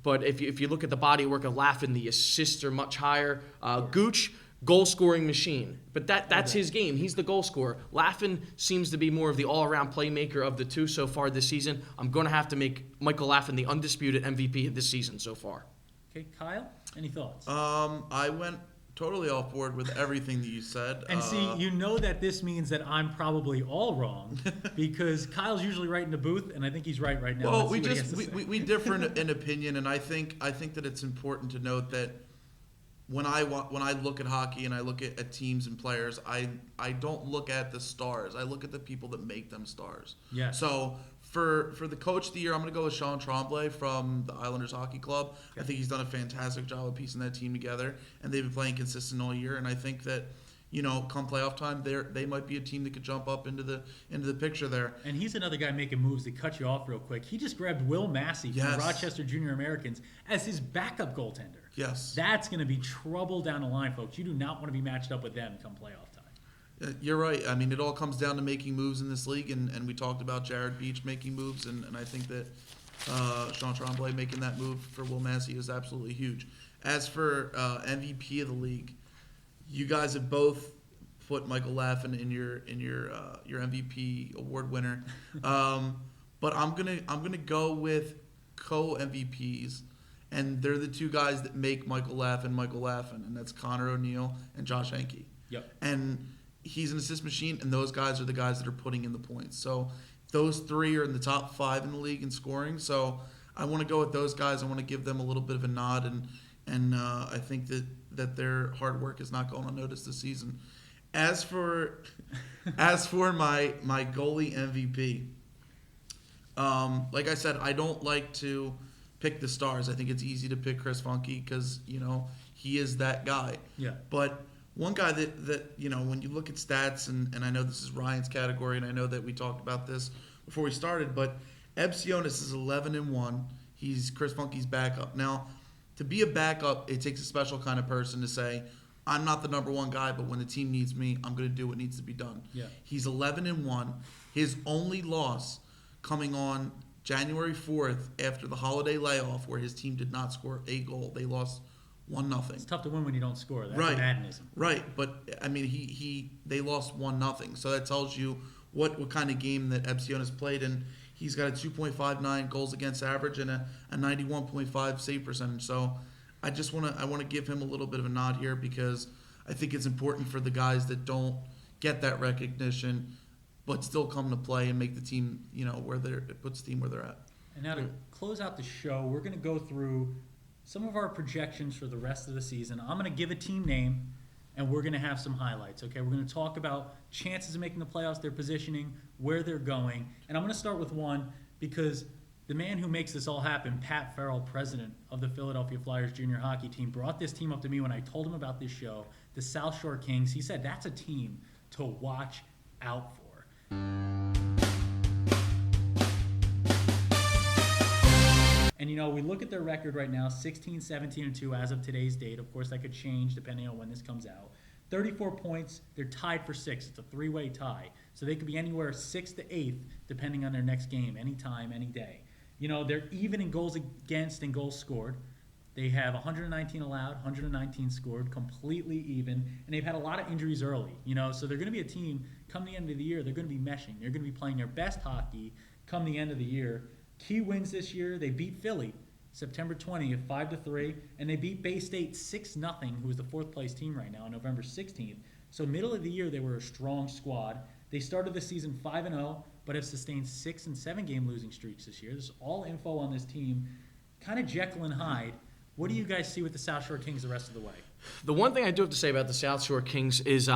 But if you look at the body work of Laffin, the assists are much higher. Gooch, goal scoring machine, but that's his game. He's the goal scorer. Laffin seems to be more of the all-around playmaker of the two so far this season. I'm going to have to make Michael Laffin the undisputed MVP of this season so far. Okay, Kyle, any thoughts? I went totally off board with everything that you said. And see, you know that this means that I'm probably all wrong because Kyle's usually right in the booth, and I think he's right now. Well, Let's see we differ in opinion, and I think that it's important to note that when I look at hockey and I look at teams and players, I don't look at the stars. I look at the people that make them stars. Yeah. So for the Coach of the Year, I'm going to go with Sean Tremblay from the Islanders Hockey Club. Okay. I think he's done a fantastic job of piecing that team together, and they've been playing consistent all year. And I think that, come playoff time, they might be a team that could jump up into the picture there. And he's another guy making moves to cut you off real quick. He just grabbed Will Massey from Yes. the Rochester Junior Americans as his backup goaltender. Yes. That's going to be trouble down the line, folks. You do not want to be matched up with them come playoff time. You're right. I mean, it all comes down to making moves in this league, and we talked about Jared Beach making moves, and I think that Sean Tremblay making that move for Will Massey is absolutely huge. As for MVP of the league, you guys have both put Michael Laffin in your MVP award winner, but I'm gonna go with co-MVPs. And they're the two guys that make Michael Laffin, and that's Connor O'Neill and Josh Henke. Yep. And he's an assist machine, and those guys are the guys that are putting in the points. So those three are in the top 5 in the league in scoring. So I want to go with those guys. I want to give them a little bit of a nod, and I think that their hard work is not going unnoticed this season. As for my goalie MVP, like I said, I don't like to pick the stars. I think it's easy to pick Chris Funke because he is that guy. Yeah. But one guy that when you look at stats, and I know this is Ryan's category, and I know that we talked about this before we started, but Epsionis is 11-1. He's Chris Funke's backup. Now, to be a backup, it takes a special kind of person to say, I'm not the number one guy, but when the team needs me, I'm going to do what needs to be done. Yeah. He's 11-1. His only loss coming on January 4th after the holiday layoff, where his team did not score a goal. They lost 1-0. It's tough to win when you don't score. That's Right. madness. Right, but I mean, they lost 1-0, so that tells you what kind of game that Epsionis played, and he's got a 2.59 goals against average and a 91.5 save percentage. So I want to give him a little bit of a nod here because I think it's important for the guys that don't get that recognition. but still come to play and make the team, where it puts the team where they're at. And now to close out the show, we're going to go through some of our projections for the rest of the season. I'm going to give a team name, and we're going to have some highlights, okay? We're going to talk about chances of making the playoffs, their positioning, where they're going. And I'm going to start with one because the man who makes this all happen, Pat Farrell, president of the Philadelphia Flyers junior hockey team, brought this team up to me when I told him about this show, the South Shore Kings. He said that's a team to watch out for. And we look at their record right now, 16, 17, and 2 as of today's date. Of course, that could change depending on when this comes out. 34 points. They're tied for 6th. It's a 3-way tie. So they could be anywhere 6th to 8th depending on their next game, anytime, any day. They're even in goals against and goals scored. They have 119 allowed, 119 scored, completely even. And they've had a lot of injuries early, So they're going to be a team, come the end of the year, they're going to be meshing. They're going to be playing their best hockey come the end of the year. Key wins this year. They beat Philly September 20th, 5-3, and they beat Bay State 6-0, who is the 4th place team right now, on November 16th. So middle of the year, they were a strong squad. They started the season 5-0, but have sustained 6 and 7 game losing streaks this year. This is all info on this team, kind of Jekyll and Hyde. What do you guys see with the South Shore Kings the rest of the way? The one thing I do have to say about the South Shore Kings is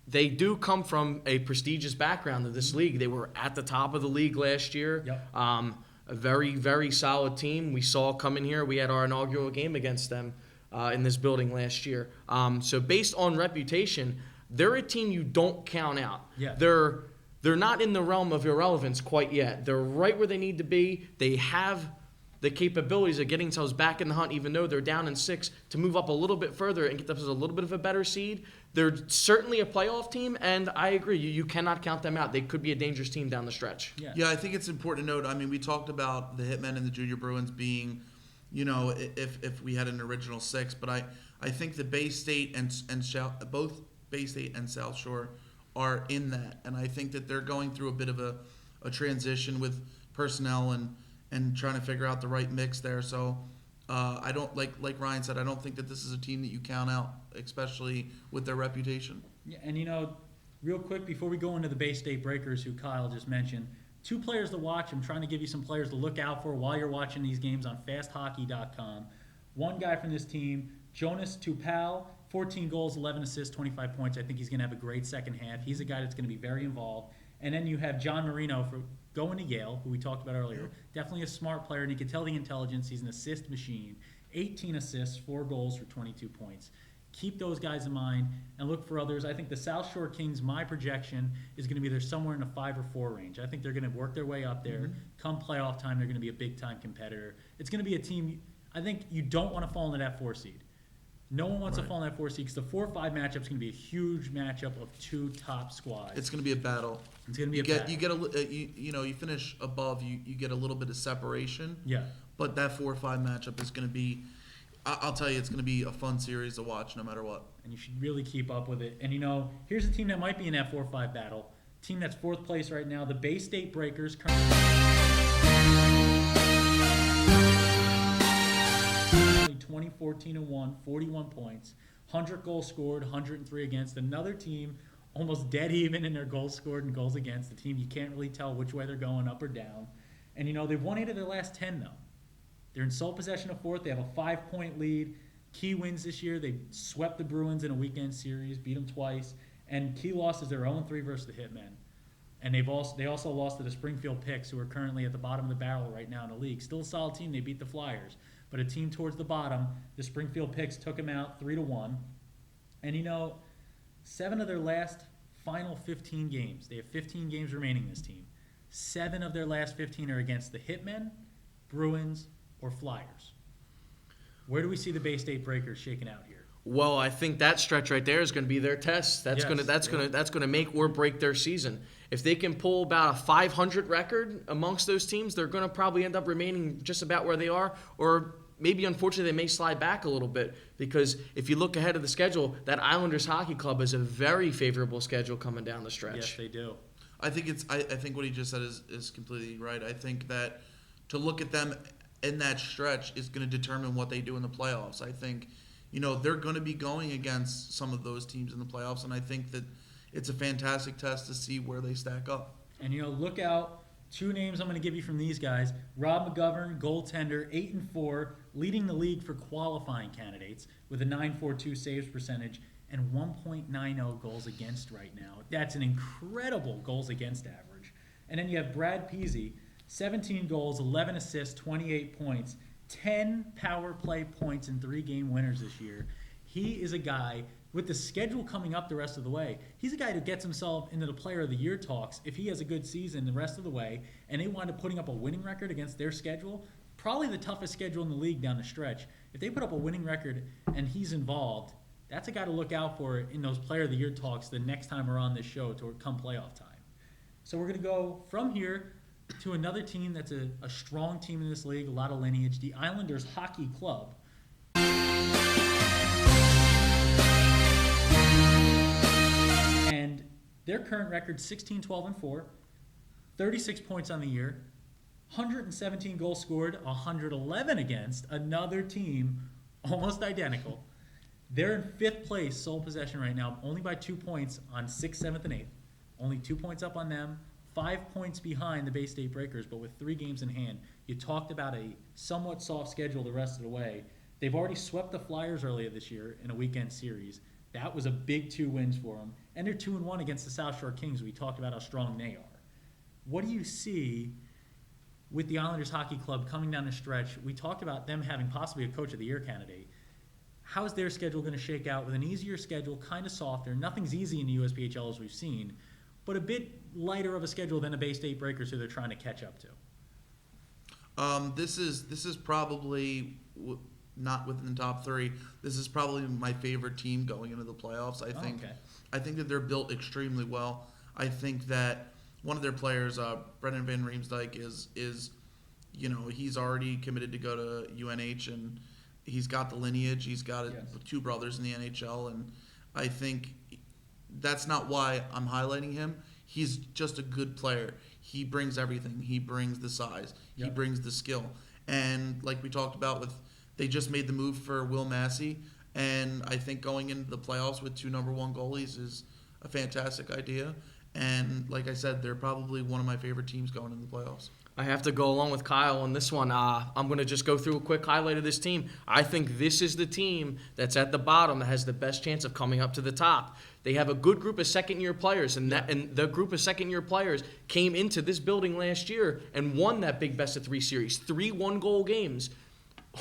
they do come from a prestigious background of this league. They were at the top of the league last year. Yep. A very, very solid team. We saw come in here. We had our inaugural game against them in this building last year. So based on reputation, they're a team you don't count out. Yeah. They're not in the realm of irrelevance quite yet. They're right where they need to be. They have the capabilities of getting themselves back in the hunt, even though they're down in 6, to move up a little bit further and get themselves a little bit of a better seed. They're certainly a playoff team, and I agree. You cannot count them out. They could be a dangerous team down the stretch. Yeah, I think it's important to note. I mean, we talked about the Hitmen and the Junior Bruins being, if we had an original 6, but I think the Bay State and both Bay State and South Shore are in that, and I think that they're going through a bit of a transition with personnel and trying to figure out the right mix there. So I don't like Ryan said, I don't think that this is a team that you count out, especially with their reputation. Yeah, and real quick before we go into the Bay State Breakers, who Kyle just mentioned, 2 players to watch. I'm trying to give you some players to look out for while you're watching these games on fasthockey.com. One guy from this team, Jonas Tupal, 14 goals, 11 assists, 25 points. I think he's going to have a great second half. He's a guy that's going to be very involved. And then you have John Marino going to Yale, who we talked about earlier. Definitely a smart player, and you can tell the intelligence. He's an assist machine. 18 assists, 4 goals for 22 points. Keep those guys in mind and look for others. I think the South Shore Kings, my projection, is going to be there somewhere in a 5 or 4 range. I think they're going to work their way up there. Mm-hmm. Come playoff time, they're going to be a big-time competitor. It's going to be a team, I think you don't want to fall into that 4 seed. No one wants to fall in that 4 seed because the 4-5 matchup is going to be a huge matchup of 2 top squads. It's going to be a battle. It's going to be a battle. You finish above, you get a little bit of separation. Yeah. But that 4-5 matchup is going to be, I'll tell you, it's going to be a fun series to watch no matter what. And you should really keep up with it. And here's a team that might be in that 4-5 battle. Team that's 4th place right now, the Bay State Breakers. Currently 20-14-1, 41 points, 100 goals scored, 103 against. Another team almost dead even in their goals scored and goals against. The team you can't really tell which way they're going, up or down. And they've won 8 of their last 10 though. They're in sole possession of 4th. They have a 5-point lead. Key wins this year. They swept the Bruins in a weekend series, beat them twice. And Key losses their 0-3 versus the Hitmen. And they also lost to the Springfield Picks, who are currently at the bottom of the barrel right now in the league. Still a solid team. They beat the Flyers. But a team towards the bottom, the Springfield Picks took them out 3-1. And 7 of their last final 15 games, they have 15 games remaining, this team. 7 of their last 15 are against the Hitmen, Bruins, or Flyers. Where do we see the Bay State Breakers shaking out here? Well, I think that stretch right there is going to be their test. That's going to make or break their season. If they can pull about a 500 record amongst those teams, they're going to probably end up remaining just about where they are, or maybe unfortunately they may slide back a little bit, because if you look ahead of the schedule, that Islanders Hockey Club is a very favorable schedule coming down the stretch. Yes, they do. I think what he just said is completely right. I think that to look at them in that stretch is going to determine what they do in the playoffs. I think they're going to be going against some of those teams in the playoffs, and I think that it's a fantastic test to see where they stack up. And, look out. 2 names I'm going to give you from these guys. Rob McGovern, goaltender, 8-4, leading the league for qualifying candidates with a .942 saves percentage and 1.90 goals against right now. That's an incredible goals against average. And then you have Brad Peasy, 17 goals, 11 assists, 28 points, 10 power play points in 3 game winners this year. He is a guy, with the schedule coming up the rest of the way, he's a guy who gets himself into the Player of the Year talks if he has a good season the rest of the way, and they wind up putting up a winning record against their schedule, probably the toughest schedule in the league down the stretch. If they put up a winning record and he's involved, that's a guy to look out for in those Player of the Year talks the next time we're on this show to come playoff time. So we're going to go from here to another team that's a strong team in this league, a lot of lineage, the Islanders Hockey Club. And their current record, 16-12-4, 36 points on the year, 117 goals scored, 111 against, another team almost identical. They're in 5th place, sole possession right now, only by 2 points on 6th, 7th, and 8th. Only 2 points up on them, 5 points behind the Bay State Breakers, but with 3 games in hand. You talked about a somewhat soft schedule the rest of the way. They've already swept the Flyers earlier this year in a weekend series. That was a big 2 wins for them. And they're 2-1 against the South Shore Kings. We talked about how strong they are. What do you see with the Islanders Hockey Club coming down the stretch? We talked about them having possibly a Coach of the Year candidate. How is their schedule going to shake out with an easier schedule, kind of softer? Nothing's easy in the USPHL as we've seen, but a bit lighter of a schedule than the Bay State Breakers who they're trying to catch up to. This is probably not within the top 3. This is probably my favorite team going into the playoffs. I think that they're built extremely well. I think that one of their players, Brendan Van Riemsdyk, is he's already committed to go to UNH, and he's got the lineage. He's got 2 brothers in the NHL, and I think that's not why I'm highlighting him. He's just a good player. He brings everything. He brings the size. He brings the skill. And like we talked about, they just made the move for Will Massey, and I think going into the playoffs with 2 number 1 goalies is a fantastic idea. And like I said, they're probably one of my favorite teams going into the playoffs. I have to go along with Kyle on this one. I'm going to just go through a quick highlight of this team. I think this is the team that's at the bottom that has the best chance of coming up to the top. They have a good group of second-year players, and the group of second-year players came into this building last year and won that big best-of-3 series. 3 one-goal games.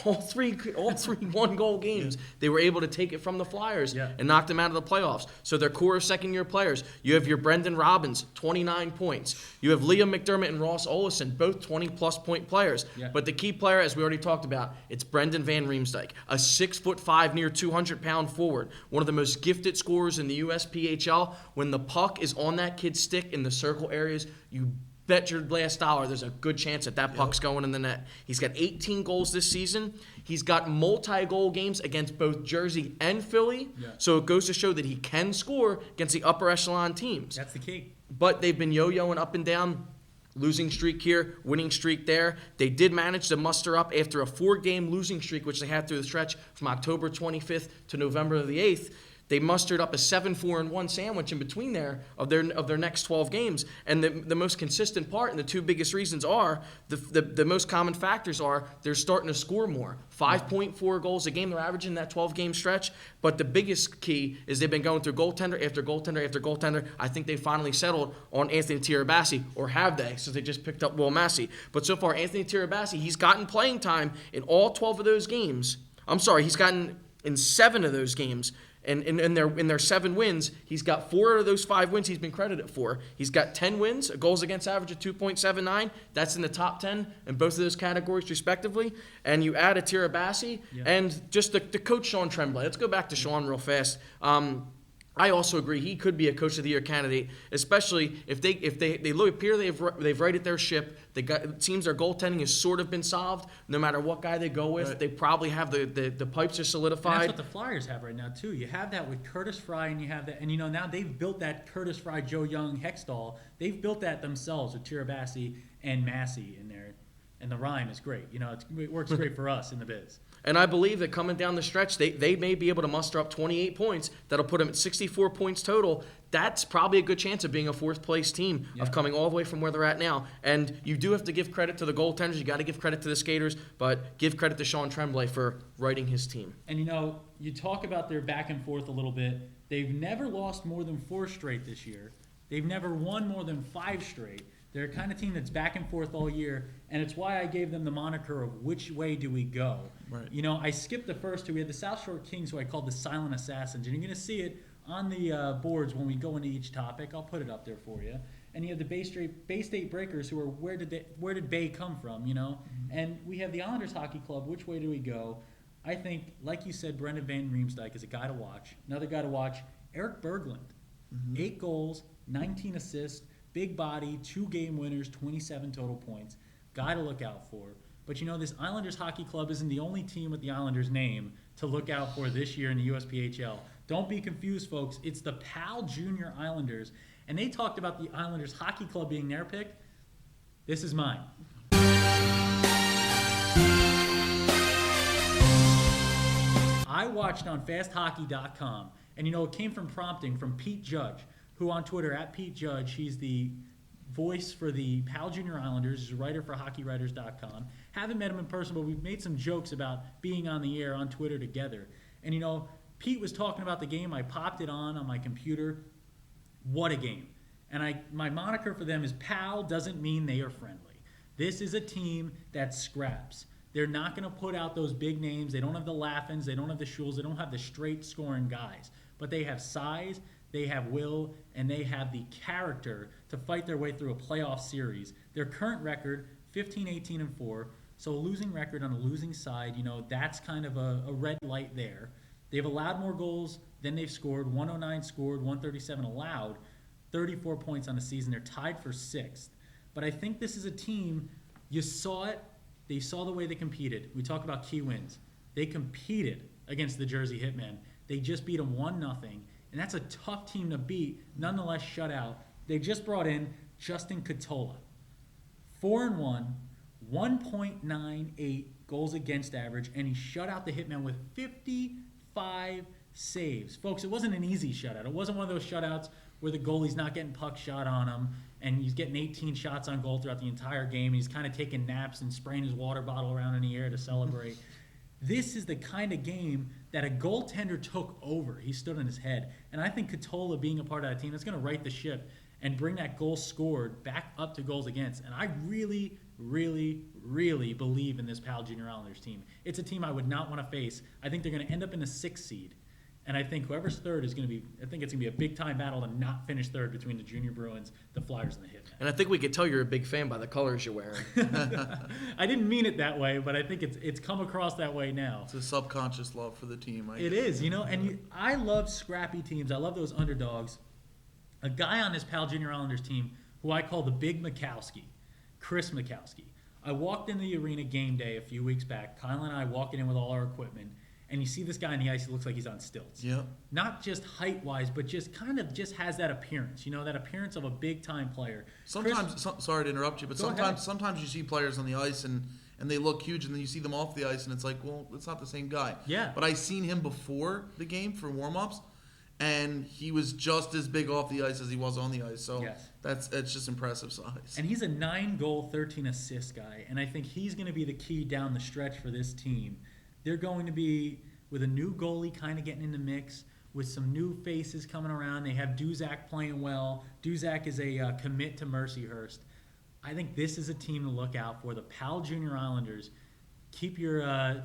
All three 1-goal games. They were able to take it from the Flyers and knock them out of the playoffs. So their core of second-year players. You have your Brendan Robbins, 29 points. You have Liam McDermott and Ross Olesen, both 20-plus point players. Yeah. But the key player, as we already talked about, it's Brendan Van Riemsdyk, a 6'5", near 200-pound forward, one of the most gifted scorers in the USPHL. When the puck is on that kid's stick in the circle areas, you bet your last dollar there's a good chance that puck's going in the net. He's got 18 goals this season. He's got multi-goal games against both Jersey and Philly. Yeah. So it goes to show that he can score against the upper echelon teams. That's the key. But they've been yo-yoing up and down. Losing streak here, winning streak there. They did manage to muster up after a 4-game losing streak, which they had through the stretch from October 25th to November the 8th. They mustered up a 7-4-1 sandwich in between there of their next 12 games. And the most consistent part and the 2 biggest reasons are, the most common factors are they're starting to score more. 5.4 goals a game they're averaging that 12-game stretch. But the biggest key is they've been going through goaltender after goaltender after goaltender. I think they finally settled on Anthony Tirabassi, or have they, since they just picked up Will Massey. But so far, Anthony Tirabassi, he's gotten playing time in all 12 of those games. I'm sorry, he's gotten in 7 of those games. And in their 7 wins, he's got 4 of those 5 wins he's been credited for. He's got 10 wins, a goals against average of 2.79. That's in the top 10 in both of those categories, respectively. And you add a Tirabassi and just the coach, Sean Tremblay. Let's go back to Sean real fast. I also agree he could be a Coach of the Year candidate, especially if they look appear they've righted their ship. It seems their goaltending has sort of been solved. No matter what guy they go with, they probably have the pipes are solidified. And that's what the Flyers have right now too. You have that with Curtis Fry, and you have that, and now they've built that Curtis Fry, Joe Young, Hextall. They've built that themselves with Tirabassi and Massey in there. And the rhyme is great. It works great for us in the biz. And I believe that coming down the stretch, they may be able to muster up 28 points. That'll put them at 64 points total. That's probably a good chance of being a fourth-place team, of coming all the way from where they're at now. And you do have to give credit to the goaltenders. You got to give credit to the skaters, but give credit to Sean Tremblay for writing his team. And, you talk about their back and forth a little bit. They've never lost more than 4 straight this year. They've never won more than 5 straight. They're a kind of team that's back and forth all year, and it's why I gave them the moniker of which way do we go. Right. I skipped the first 2. We had the South Shore Kings, who I called the Silent Assassins, and you're going to see it on the boards when we go into each topic. I'll put it up there for you. And you have the Bay State Breakers, who are where did Bay come from, And we have the Islanders Hockey Club. Which way do we go? I think, like you said, Brendan Van Riemsdyk is a guy to watch. Another guy to watch, Eric Berglund. 8 goals, 19 assists. Big body, 2 game winners, 27 total points. Guy to look out for. But this Islanders Hockey Club isn't the only team with the Islanders name to look out for this year in the USPHL. Don't be confused, folks. It's the PAL Junior Islanders. And they talked about the Islanders Hockey Club being their pick. This is mine. I watched on fasthockey.com, and it came from prompting from Pete Judge, who on Twitter, @PeteJudge, he's the voice for the PAL Junior Islanders. He's a writer for HockeyWriters.com. Haven't met him in person, but we've made some jokes about being on the air on Twitter together. And, Pete was talking about the game. I popped it on my computer. What a game. And my moniker for them is PAL doesn't mean they are friendly. This is a team that scraps. They're not going to put out those big names. They don't have the Laffins. They don't have the Schules. They don't have the straight scoring guys. But they have size. They have will, and they have the character to fight their way through a playoff series. Their current record, 15-18-4, so a losing record on a losing side, that's kind of a red light there. They've allowed more goals than they've scored, 109 scored, 137 allowed, 34 points on the season. They're tied for 6th. But I think this is a team, you saw it, they saw the way they competed. We talk about key wins. They competed against the Jersey Hitmen. They just beat them 1-0. And that's a tough team to beat, nonetheless shut out. They just brought in Justin Catola. 4-1, 1.98 goals against average, and he shut out the Hitmen with 55 saves. Folks, it wasn't an easy shutout. It wasn't one of those shutouts where the goalie's not getting puck shot on him, and he's getting 18 shots on goal throughout the entire game, and he's kind of taking naps and spraying his water bottle around in the air to celebrate. This is the kind of game that a goaltender took over. He stood on his head. And I think Catola being a part of that team, that's going to right the ship and bring that goal scored back up to goals against. And I really, really, really believe in this PAL Junior Islanders team. It's a team I would not want to face. I think they're going to end up in the 6th seed. And I think whoever's third is going to be, I think it's going to be a big-time battle to not finish third between the Junior Bruins, the Flyers, and the Hitmen. And I think we could tell you're a big fan by the colors you're wearing. I didn't mean it that way, but I think it's come across that way now. It's a subconscious love for the team. It is, I love scrappy teams. I love those underdogs. A guy on this PAL Junior Islanders team who I call the Big Mikowski, Chris Mikowski. I walked in the arena game day a few weeks back. Kyle and I walking in with all our equipment. And you see this guy on the ice, he looks like he's on stilts. Yeah. Not just height-wise, but just kind of just has that appearance, that appearance of a big-time player. Sometimes, sorry to interrupt you, but sometimes you see players on the ice and they look huge, and then you see them off the ice, and it's like, well, it's not the same guy. Yeah. But I seen him before the game for warm-ups, and he was just as big off the ice as he was on the ice. So yes. It's just impressive size. And he's a 9-goal, 13-assist guy, and I think he's going to be the key down the stretch for this team. They're going to be with a new goalie kind of getting in the mix, with some new faces coming around. They have Duzak playing well. Duzak is a commit to Mercyhurst. I think this is a team to look out for. The PAL Junior Islanders, keep your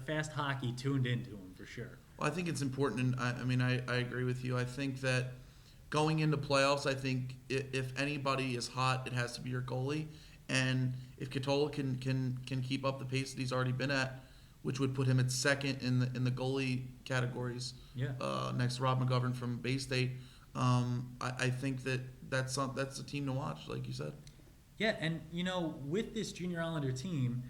fast hockey tuned into them for sure. Well, I think it's important, and I agree with you. I think that going into playoffs, I think if anybody is hot, it has to be your goalie. And if Catola can keep up the pace that he's already been at, which would put him at 2nd in the goalie categories, next to Rob McGovern from Bay State. I think that's a team to watch, like you said. Yeah, and with this Junior Islander team,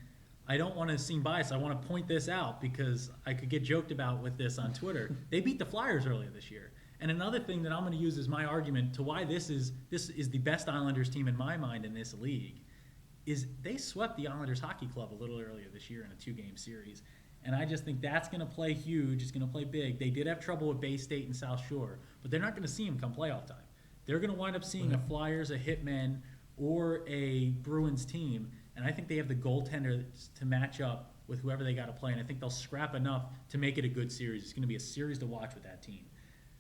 I don't want to seem biased. I want to point this out because I could get joked about with this on Twitter. They beat the Flyers earlier this year. And another thing that I'm going to use as my argument to why this is the best Islanders team in my mind in this league is they swept the Islanders Hockey Club a little earlier this year in a 2-game series. And I just think that's going to play huge. It's going to play big. They did have trouble with Bay State and South Shore, but they're not going to see them come playoff time. They're going to wind up seeing a Flyers, a Hitmen, or a Bruins team, and I think they have the goaltender to match up with whoever they got to play, and I think they'll scrap enough to make it a good series. It's going to be a series to watch with that team.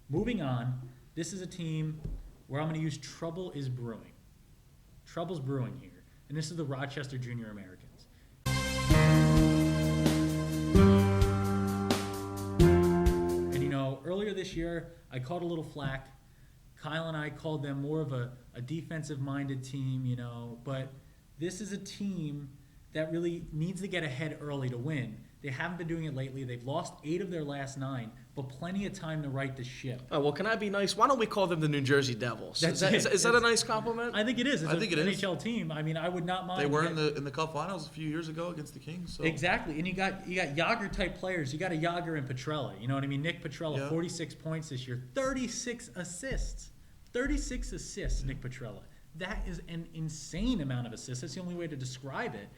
Moving on, this is a team where I'm going to use Trouble is Brewing. Trouble's brewing here, and this is the Rochester Junior Americans. Earlier this year, I called a little flack. Kyle and I called them more of a defensive-minded team, but this is a team that really needs to get ahead early to win. They haven't been doing it lately. They've lost 8 of their last 9, but plenty of time to right the ship. Oh, well, can I be nice? Why don't we call them the New Jersey Devils? Is that a nice compliment? I think it is. It's I think it is. NHL team. I mean, I would not mind. They were in the Cup Finals a few years ago against the Kings. So. Exactly, and you got Yager type players. You got a Yager and Petrella. You know what I mean? Nick Petrella, 46 points this year, 36 assists. 36 assists, Nick Petrella. That is an insane amount of assists. That's the only way to describe it.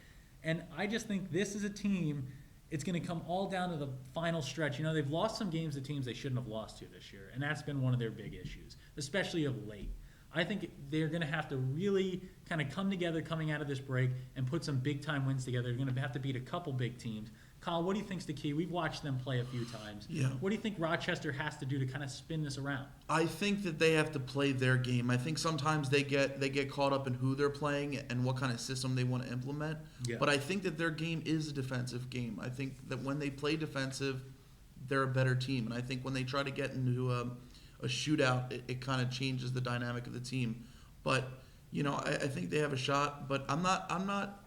And I just think this is a team. It's going to come all down to the final stretch. They've lost some games to teams they shouldn't have lost to this year, and that's been one of their big issues, especially of late. I think they're going to have to really kind of come together coming out of this break and put some big-time wins together. They're going to have to beat a couple big teams. Kyle, what do you think's the key? We've watched them play a few times. Yeah. What do you think Rochester has to do to kind of spin this around? I think that they have to play their game. I think sometimes they get caught up in who they're playing and what kind of system they want to implement. Yeah. But I think that their game is a defensive game. I think that when they play defensive, they're a better team. And I think when they try to get into a shootout, it kind of changes the dynamic of the team. But I think they have a shot. But I'm not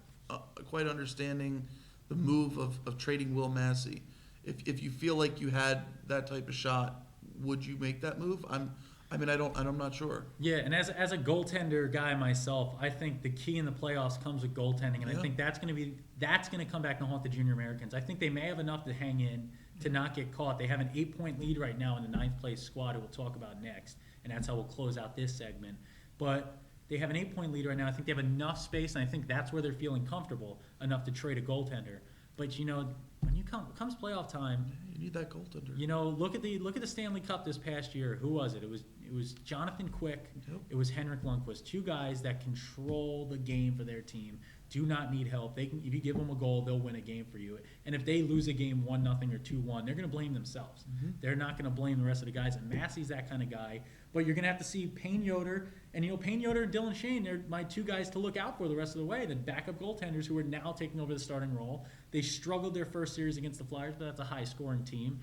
quite understanding the move of trading Will Massey. If you feel like you had that type of shot, would you make that move? I'm not sure. Yeah, and as a goaltender guy myself, I think the key in the playoffs comes with goaltending, and I think that's going to come back and haunt the Junior Americans. I think they may have enough to hang in to not get caught. They have an 8-point lead right now in the 9th place squad, who we'll talk about next, and that's how we'll close out this segment. But they have an 8-point lead right now. I think they have enough space, and I think that's where they're feeling comfortable enough to trade a goaltender. But when comes playoff time, You need that goaltender. look at the Stanley Cup this past year. Who was it? It was Jonathan Quick. Yep. It was Henrik Lundqvist. 2 guys that control the game for their team. Do not need help. If you give them a goal, they'll win a game for you. And if they lose a game 1-0 or 2-1, they're going to blame themselves. Mm-hmm. They're not going to blame the rest of the guys. And Massey's that kind of guy. But you're going to have to see Payne Yoder. And, Payne Yoder and Dylan Shane, they're my 2 guys to look out for the rest of the way. The backup goaltenders who are now taking over the starting role. They struggled their first series against the Flyers, but that's a high-scoring team.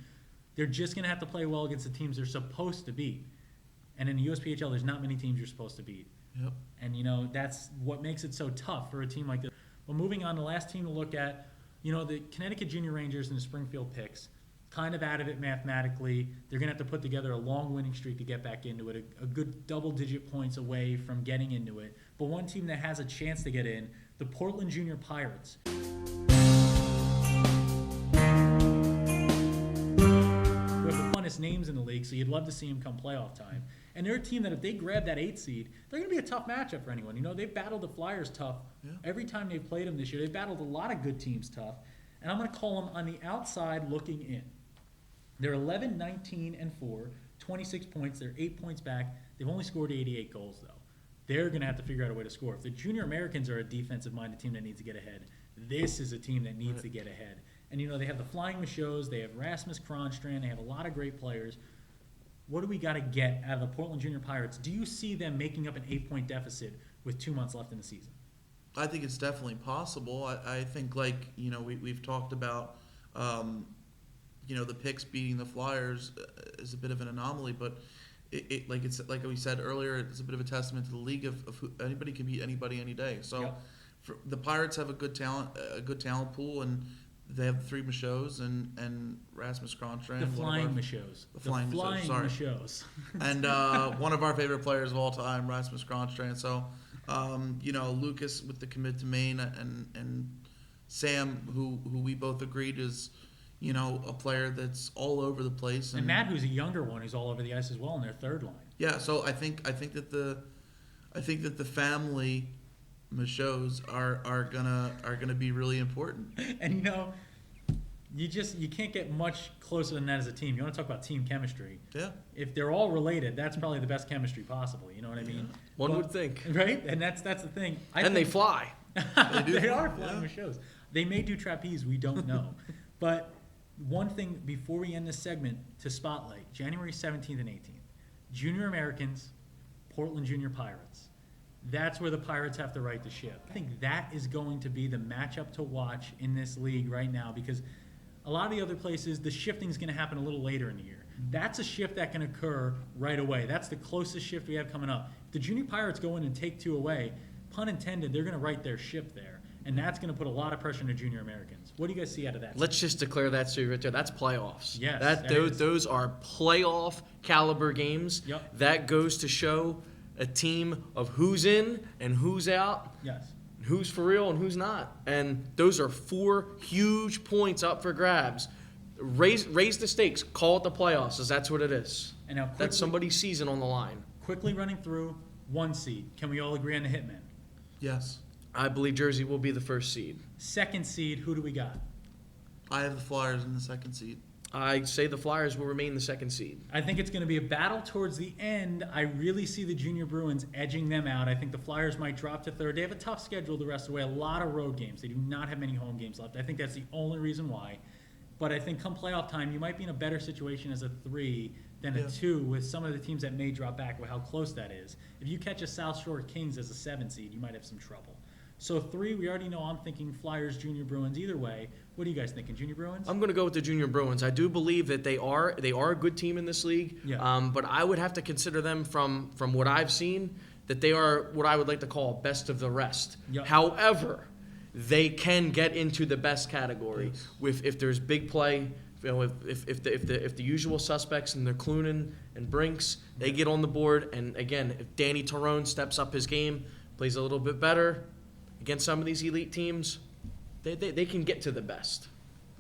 They're just going to have to play well against the teams they're supposed to beat. And in the USPHL, there's not many teams you're supposed to beat. Yep. And, that's what makes it so tough for a team like this. Well, moving on, the last team to look at, the Connecticut Junior Rangers and the Springfield Picks, kind of out of it mathematically. They're going to have to put together a long winning streak to get back into it, a good double-digit points away from getting into it. But one team that has a chance to get in, the Portland Junior Pirates. We have the funnest names in the league, so you'd love to see them come playoff time. And they're a team that if they grab that 8th seed, they're going to be a tough matchup for anyone. They've battled the Flyers tough. Yeah. Every time they've played them this year, they've battled a lot of good teams tough. And I'm going to call them on the outside looking in. They're 11-19-4, 26 points. They're 8 points back. They've only scored 88 goals, though. They're going to have to figure out a way to score. If the Junior Americans are a defensive-minded team that needs to get ahead, this is a team that needs to get ahead. And, they have the Flying Michauds. They have Rasmus Kronstrand. They have a lot of great players. What do we got to get out of the Portland Junior Pirates? Do you see them making up an 8-point deficit with 2 months left in the season? I think it's definitely possible. I think, we've talked about, the Picks beating the Flyers is a bit of an anomaly, but like we said earlier, it's a bit of a testament to the league of who, anybody can beat anybody any day. So, the Pirates have a good talent pool, and they have the 3 Michauds and Rasmus Kronstrand. The Flying Michauds. The Flying Michauds. And one of our favorite players of all time, Rasmus Kronstrand. So, Lucas with the commit to Maine and Sam, who we both agreed is, a player that's all over the place. And Matt, who's a younger one, who's all over the ice as well in their 3rd line. Yeah, so I think that the family Michauds are gonna be really important. And you can't get much closer than that as a team. You want to talk about team chemistry? Yeah. If they're all related, that's probably the best chemistry possible. You know what I mean? One would think. Right? And that's the thing. They fly. They are flying with shows. They may do trapeze. We don't know. But one thing before we end this segment to spotlight, January 17th and 18th, Junior Americans, Portland Junior Pirates. That's where the Pirates have to right the ship. I think that is going to be the matchup to watch in this league right now because a lot of the other places, the shifting is going to happen a little later in the year. That's a shift that can occur right away. That's the closest shift we have coming up. If the Junior Pirates go in and take 2 away, pun intended, they're going to right their ship there. And that's going to put a lot of pressure on the Junior Americans. What do you guys see out of that? Let's just declare that series right there. That's playoffs. Yes, those are playoff caliber games. Yep. That goes to show a team of who's in and who's out. Yes. Who's for real and who's not. And those are 4 huge points up for grabs. Raise the stakes. Call it the playoffs, because that's what it is. And now That's somebody's season on the line. quickly running through 1 seed. Can we all agree on the Hitmen? Yes. I believe Jersey will be the first seed. 2nd seed, who do we got? I have the Flyers in the 2nd seed. I say the Flyers will remain the 2nd seed. I think it's going to be a battle towards the end. I really see the Junior Bruins edging them out. I think the Flyers might drop to 3rd. They have a tough schedule the rest of the way, a lot of road games. They do not have many home games left. I think that's the only reason why. But I think come playoff time, you might be in a better situation as a 3 than a 2 with some of the teams that may drop back with how close that is. If you catch a South Shore Kings as a 7 seed, you might have some trouble. So 3, we already know I'm thinking Flyers, Junior Bruins. Either way, what are you guys thinking? Junior Bruins? I'm going to go with the Junior Bruins. I do believe that they are a good team in this league. Yeah. But I would have to consider them from what I've seen that they are what I would like to call best of the rest. Yep. However, they can get into the best category Yes. with if there's big play. If the usual suspects and the Clunan and Brinks they get on the board, and again if Danny Torone steps up his game, plays a little bit better against some of these elite teams, they can get to the best.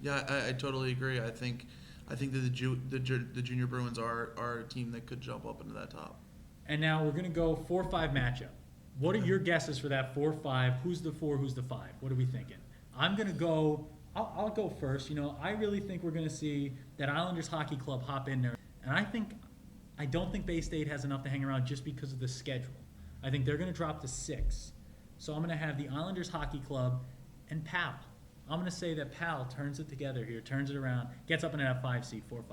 Yeah, I totally agree. I think that the Junior Bruins are a team that could jump up into that top. And now we're going to go 4-5 matchup. What are your guesses for that 4-5? Who's the 4? Who's the 5? What are we thinking? I'm going to go. I'll go first. I really think we're going to see that Islanders Hockey Club hop in there, and I don't think Bay State has enough to hang around just because of the schedule. I think they're going to drop to 6. So I'm going to have the Islanders Hockey Club and Pal. I'm going to say that Pal turns it together here, turns it around, gets up in that 5 seed, 4-5.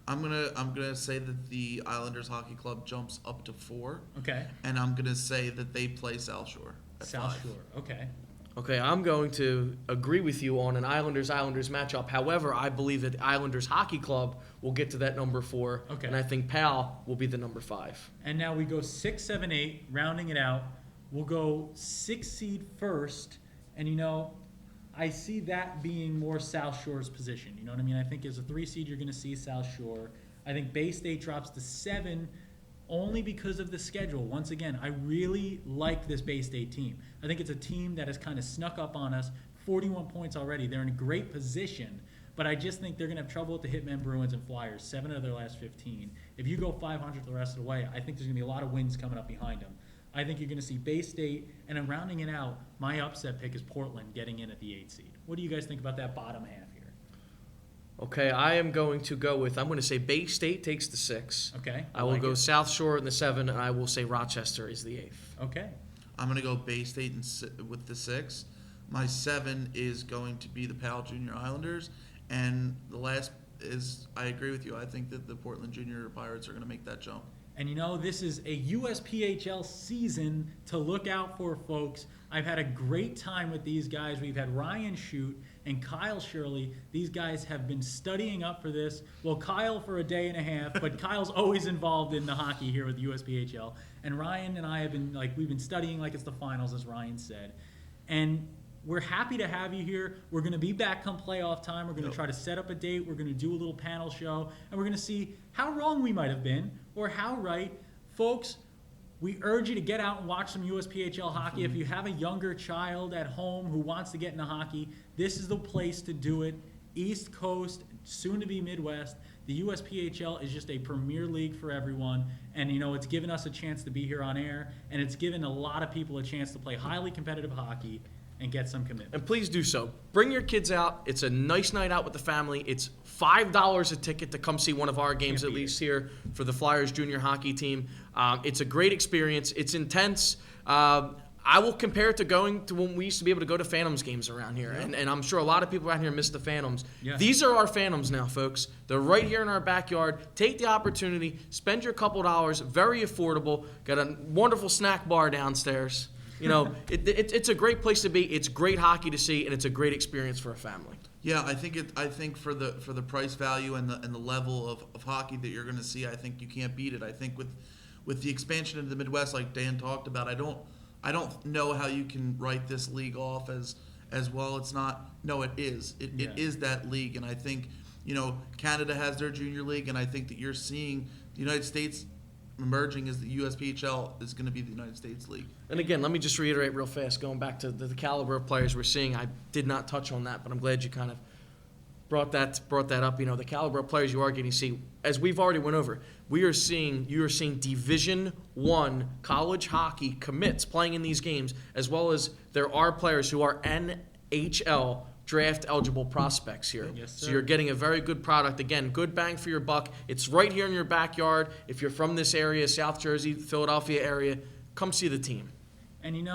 I'm gonna say that the Islanders Hockey Club jumps up to 4. Okay. And I'm gonna say that they play South Shore at South 5. Shore. Okay. Okay, I'm going to agree with you on an Islanders matchup. However, I believe that the Islanders Hockey Club will get to that number 4, Okay. and I think Pal will be the number 5. And now we go 6, 7, 8, rounding it out. We'll go 6 seed first, and I see that being more South Shore's position. You know what I mean? I think as a 3 seed, you're going to see South Shore. I think Bay State drops to 7 only because of the schedule. Once again, I really like this Bay State team. I think it's a team that has kind of snuck up on us. 41 points already. They're in a great position, but I just think they're going to have trouble with the Hitmen, Bruins, and Flyers, 7 of their last 15. If you go 500 the rest of the way, I think there's going to be a lot of wins coming up behind them. I think you're going to see Bay State, and then rounding it out, my upset pick is Portland getting in at the 8 seed. What do you guys think about that bottom half here? Okay, I am going to say Bay State takes the 6. Okay. I will like go it. South Shore in the 7, and I will say Rochester is the 8th. Okay. I'm gonna go Bay State with the 6. My 7 is going to be the Pal Junior Islanders, and the last is I agree with you. I think that the Portland Junior Pirates are gonna make that jump. And this is a USPHL season to look out for, folks. I've had a great time with these guys. We've had Ryan Shute and Kyle Shirley. These guys have been studying up for this. Well, Kyle for a day and a half, but Kyle's always involved in the hockey here with USPHL. And Ryan and I have been, we've been studying like it's the finals, as Ryan said. And we're happy to have you here. We're going to be back come playoff time. We're going to try to set up a date. We're going to do a little panel show, and we're going to see how wrong we might have been or how right. Folks, we urge you to get out and watch some USPHL hockey. If you have a younger child at home who wants to get into hockey, this is the place to do it. East Coast, soon to be Midwest. The The USPHL is just a premier league for everyone, and it's given us a chance to be here on air, and it's given a lot of people a chance to play highly competitive hockey and get some commitment. And please do so. Bring your kids out. It's a nice night out with the family. It's $5 a ticket to come see one of our games, at least here for the Flyers junior hockey team. It's a great experience. It's intense. I will compare it to going to when we used to be able to go to Phantoms games around here. And I'm sure a lot of people around here miss the Phantoms. Yeah. These are our Phantoms now, folks. They're right here in our backyard. Take the opportunity. Spend your couple dollars. Very affordable. Got a wonderful snack bar downstairs. It's a great place to be. It's great hockey to see, and it's a great experience for a family. Yeah, I think for the price value and the level of hockey that you're going to see, I think you can't beat it. I think with the expansion into the Midwest, like Dan talked about, I don't know how you can write this league off as well. It's not. No, it is. It is that league, and I think Canada has their junior league, and I think that you're seeing the United States emerging as the USPHL is going to be the United States League. And again, let me just reiterate real fast, going back to the caliber of players we're seeing. I did not touch on that, but I'm glad you kind of brought that up. The caliber of players you are getting to see, as we've already went over, you are seeing Division I college hockey commits playing in these games, as well as there are players who are NHL draft eligible prospects here. Yes, sir. So you're getting a very good product. Again, good bang for your buck. It's right here in your backyard. If you're from this area, South Jersey, Philadelphia area, come see the team. And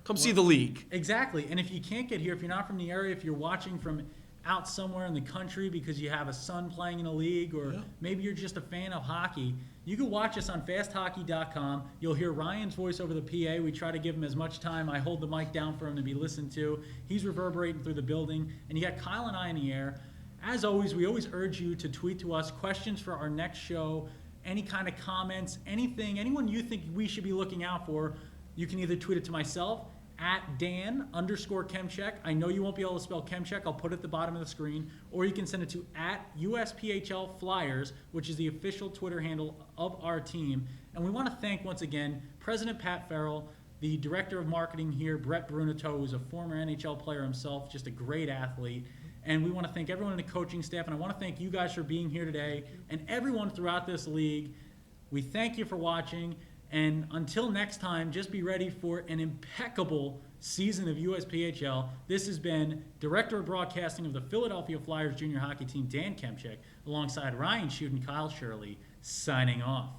come see the league. Exactly. And if you can't get here, if you're not from the area, if you're watching from out somewhere in the country because you have a son playing in a league, or maybe you're just a fan of hockey, you can watch us on fasthockey.com. You'll hear Ryan's voice over the PA. We try to give him as much time. I hold the mic down for him to be listened to. He's reverberating through the building. And you got Kyle and I in the air. As always, we always urge you to tweet to us questions for our next show, any kind of comments, anyone you think we should be looking out for. You can either tweet it to myself at Dan_Kemchek. I know you won't be able to spell Kemchek. I'll put it at the bottom of the screen. Or you can send it to at USPHL Flyers, which is the official Twitter handle of our team. And we want to thank, once again, President Pat Farrell, the Director of Marketing here, Brett Brunato, who's a former NHL player himself, just a great athlete. And we want to thank everyone in the coaching staff. And I want to thank you guys for being here today and everyone throughout this league. We thank you for watching. And until next time, just be ready for an impeccable season of USPHL. This has been Director of Broadcasting of the Philadelphia Flyers junior hockey team, Dan Kemchek, alongside Ryan Shute and Kyle Shirley, signing off.